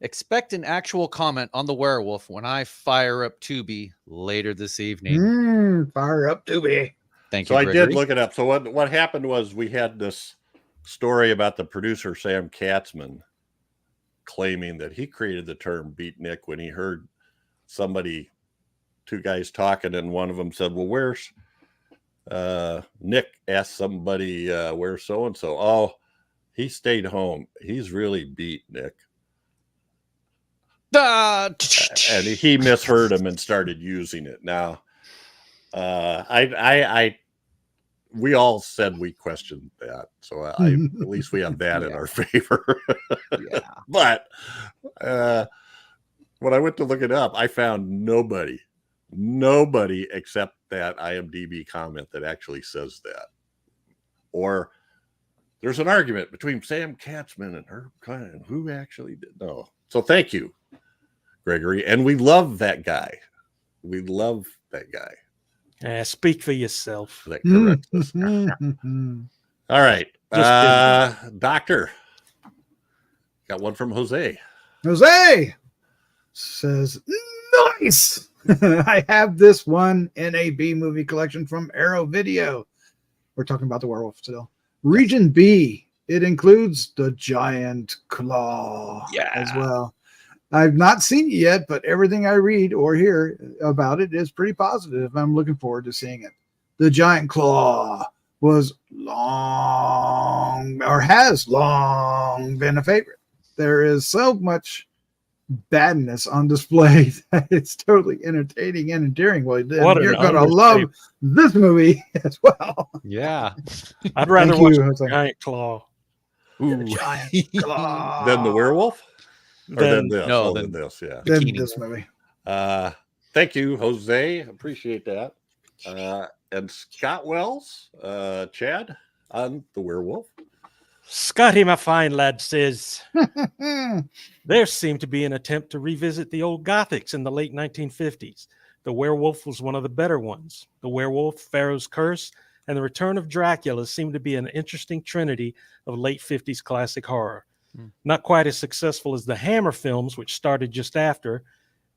Expect an actual comment on the werewolf when I fire up Tubi later this evening. Fire up Tubi. Thank you. So Gregory. I did look it up. So what happened was we had this story about the producer Sam Katzman claiming that he created the term beatnik when he heard two guys talking, and one of them said, well, where's Nick? Asked somebody, where's so-and-so? Oh, he stayed home. He's really beatnik. And he misheard him and started using it. Now, we all said we questioned that, so at least we have that in our favor. But when I went to look it up, I found nobody Nobody except that IMDb comment that actually says that. Or there's an argument between Sam Katzman and Herb Klein. Who actually did? No. So thank you, Gregory. And we love that guy. We love that guy. Speak for yourself. That corrects us. All right. Doctor. Got one from Jose. Jose says, nice. I have this one in a B movie collection from Arrow Video. We're talking about the werewolf still. Region B. It includes the giant claw as well. I've not seen it yet, but everything I read or hear about it is pretty positive. I'm looking forward to seeing it. The giant claw was long, or has long been a favorite. There is so much badness on display that it's totally entertaining and endearing. Well, you're going to love this movie as well. Yeah. I'd rather watch the giant claw. Ooh. Giant claw. Than the werewolf? Or than this? No, than this, yeah. Than this movie. Thank you, Jose. Appreciate that. And Scott Wells, Chad, on the werewolf. Scotty, my fine lad, says there seemed to be an attempt to revisit the old Gothics in the late 1950s. The werewolf was one of the better ones. The werewolf, Pharaoh's Curse, and the Return of Dracula seemed to be an interesting trinity of late 50s classic horror. Not quite as successful as the Hammer films, which started just after.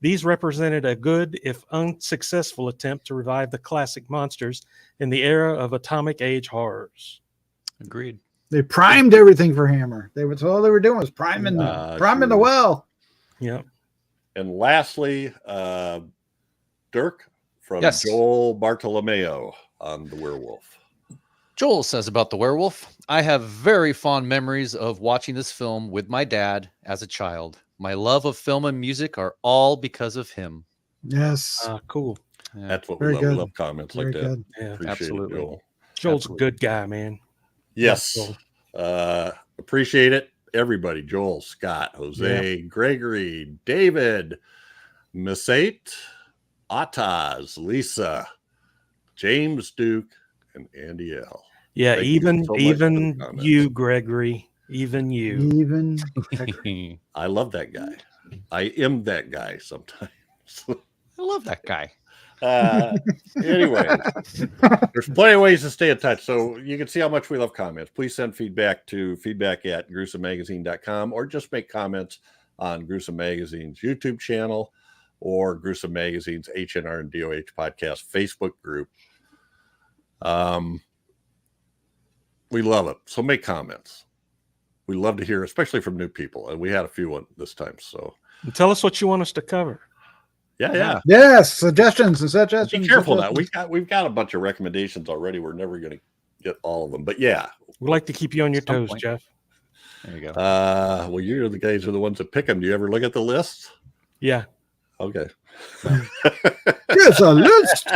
These represented a good, if unsuccessful, attempt to revive the classic monsters in the era of atomic age horrors. Agreed. They primed everything for Hammer. That's all they were doing was priming the well. Yeah. And lastly, Dirk from Joel Bartolomeo on the werewolf. Joel says about the werewolf, I have very fond memories of watching this film with my dad as a child. My love of film and music are all because of him. Yes. Cool. Yeah. That's what we love. We love comments like that. Good. Yeah, appreciate absolutely. It, Joel. Joel's a good guy, man. Yes. Appreciate it. Everybody. Joel, Scott, Jose, Gregory, David, Miss 8, Ataz, Lisa, James Duke, and Andy L. Yeah, Thank even you so much you, Gregory. Even you. Even I love that guy. I am that guy sometimes. I love that guy. Anyway, there's plenty of ways to stay in touch. So you can see how much we love comments. Please send feedback to feedback@gruesomemagazine.com or just make comments on Gruesome Magazine's YouTube channel or Gruesome Magazine's HNR and DOH podcast Facebook group. We love it. So make comments. We love to hear, especially from new people. And we had a few this time. So and tell us what you want us to cover. Yeah. Yes, suggestions and suggestions. Be careful now. We've got a bunch of recommendations already. We're never going to get all of them. But yeah. We like to keep you on your toes, Jeff. There you go. Well, you're the guys who are the ones that pick them. Do you ever look at the list? Yeah. Okay. There's a list.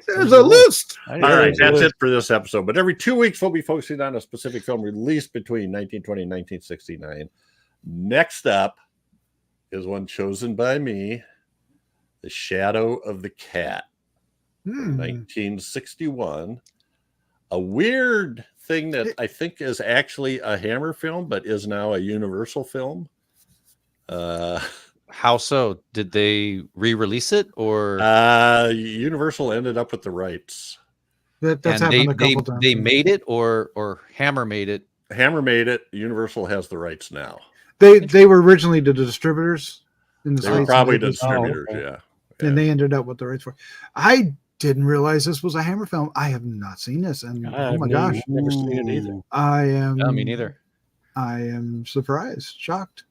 There's a list. All right, that's it for this episode. But every 2 weeks, we'll be focusing on a specific film released between 1920 and 1969. Next up is one chosen by me, The Shadow of the Cat, 1961. A weird thing that I think is actually a Hammer film, but is now a Universal film. How so? Did they re-release it, or Universal ended up with the rights? That's happened a couple times. They made it, or Hammer made it. Hammer made it. Universal has the rights now. They were originally the distributors in the They were States. probably the distributors, yeah. And they ended up with the rights for it. I didn't realize this was a Hammer film. I have not seen this, and oh my gosh, never seen it either. I am. No, me neither. I am surprised, shocked.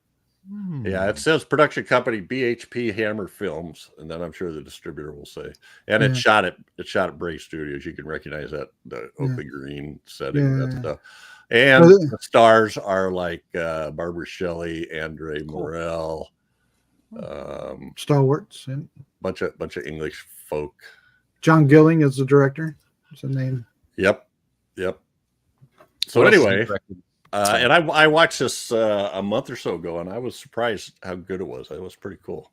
Yeah, it says production company BHP Hammer Films, and then I'm sure the distributor will say. And it's shot at Bray Studios. You can recognize that, the Oakley Green setting, that stuff. And the stars are like Barbara Shelley, Andre Morel, stalwarts, and bunch of English folk. John Gilling is the director. What's the name? Yep. So anyway. And I watched this a month or so ago, and I was surprised how good it was. It was pretty cool.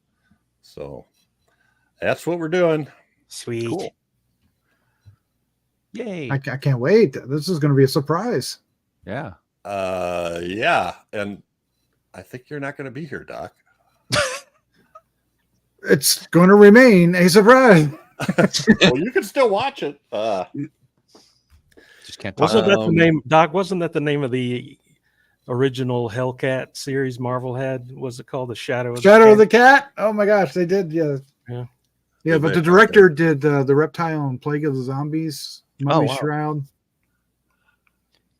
So, That's what we're doing. Sweet. Cool. Yay. I can't wait. This is going to be a surprise. Yeah. Yeah. And I think you're not going to be here, Doc. It's going to remain a surprise. Well, you can still watch it. Just can't talk Wasn't about that the name, Doc? Wasn't that the name of the original Hellcat series Marvel had? Was it called The Shadow of Shadow of the the Cat? Oh my gosh, they did. Yeah. Yeah. Yeah, but the director did the Reptile and Plague of the Zombies, Mummy wow. Shroud.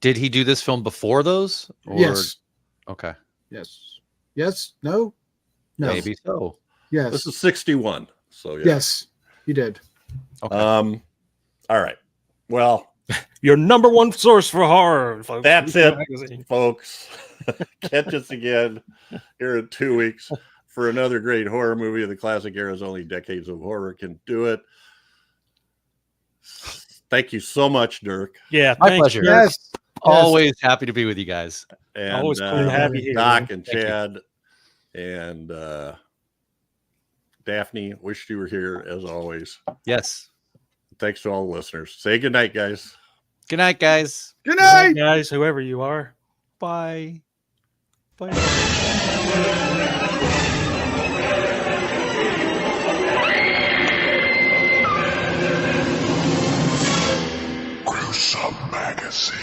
Did he do this film before those? Or... Yes. Okay. Yes. Yes. No. No. Maybe so. Yes. This is 61. So yeah. Yes, you did. Okay. All right. Well, Your number one source for horror. Folks. that's it, Magazine. folks. Catch us again here in 2 weeks for another great horror movie of the classic eras. Only decades of horror can do it. Thank you so much, Dirk. Yeah, My thanks, pleasure. Dirk. Yes. Always happy to be with you guys. And Always cool to have you here, Doc man. and Thank you. Chad and Daphne, wished you were here as always. Yes. Thanks to all the listeners. Say good night, guys. Good night, guys. Good Good night. night, guys, whoever you are. Bye. Bye. Gruesome Magazine.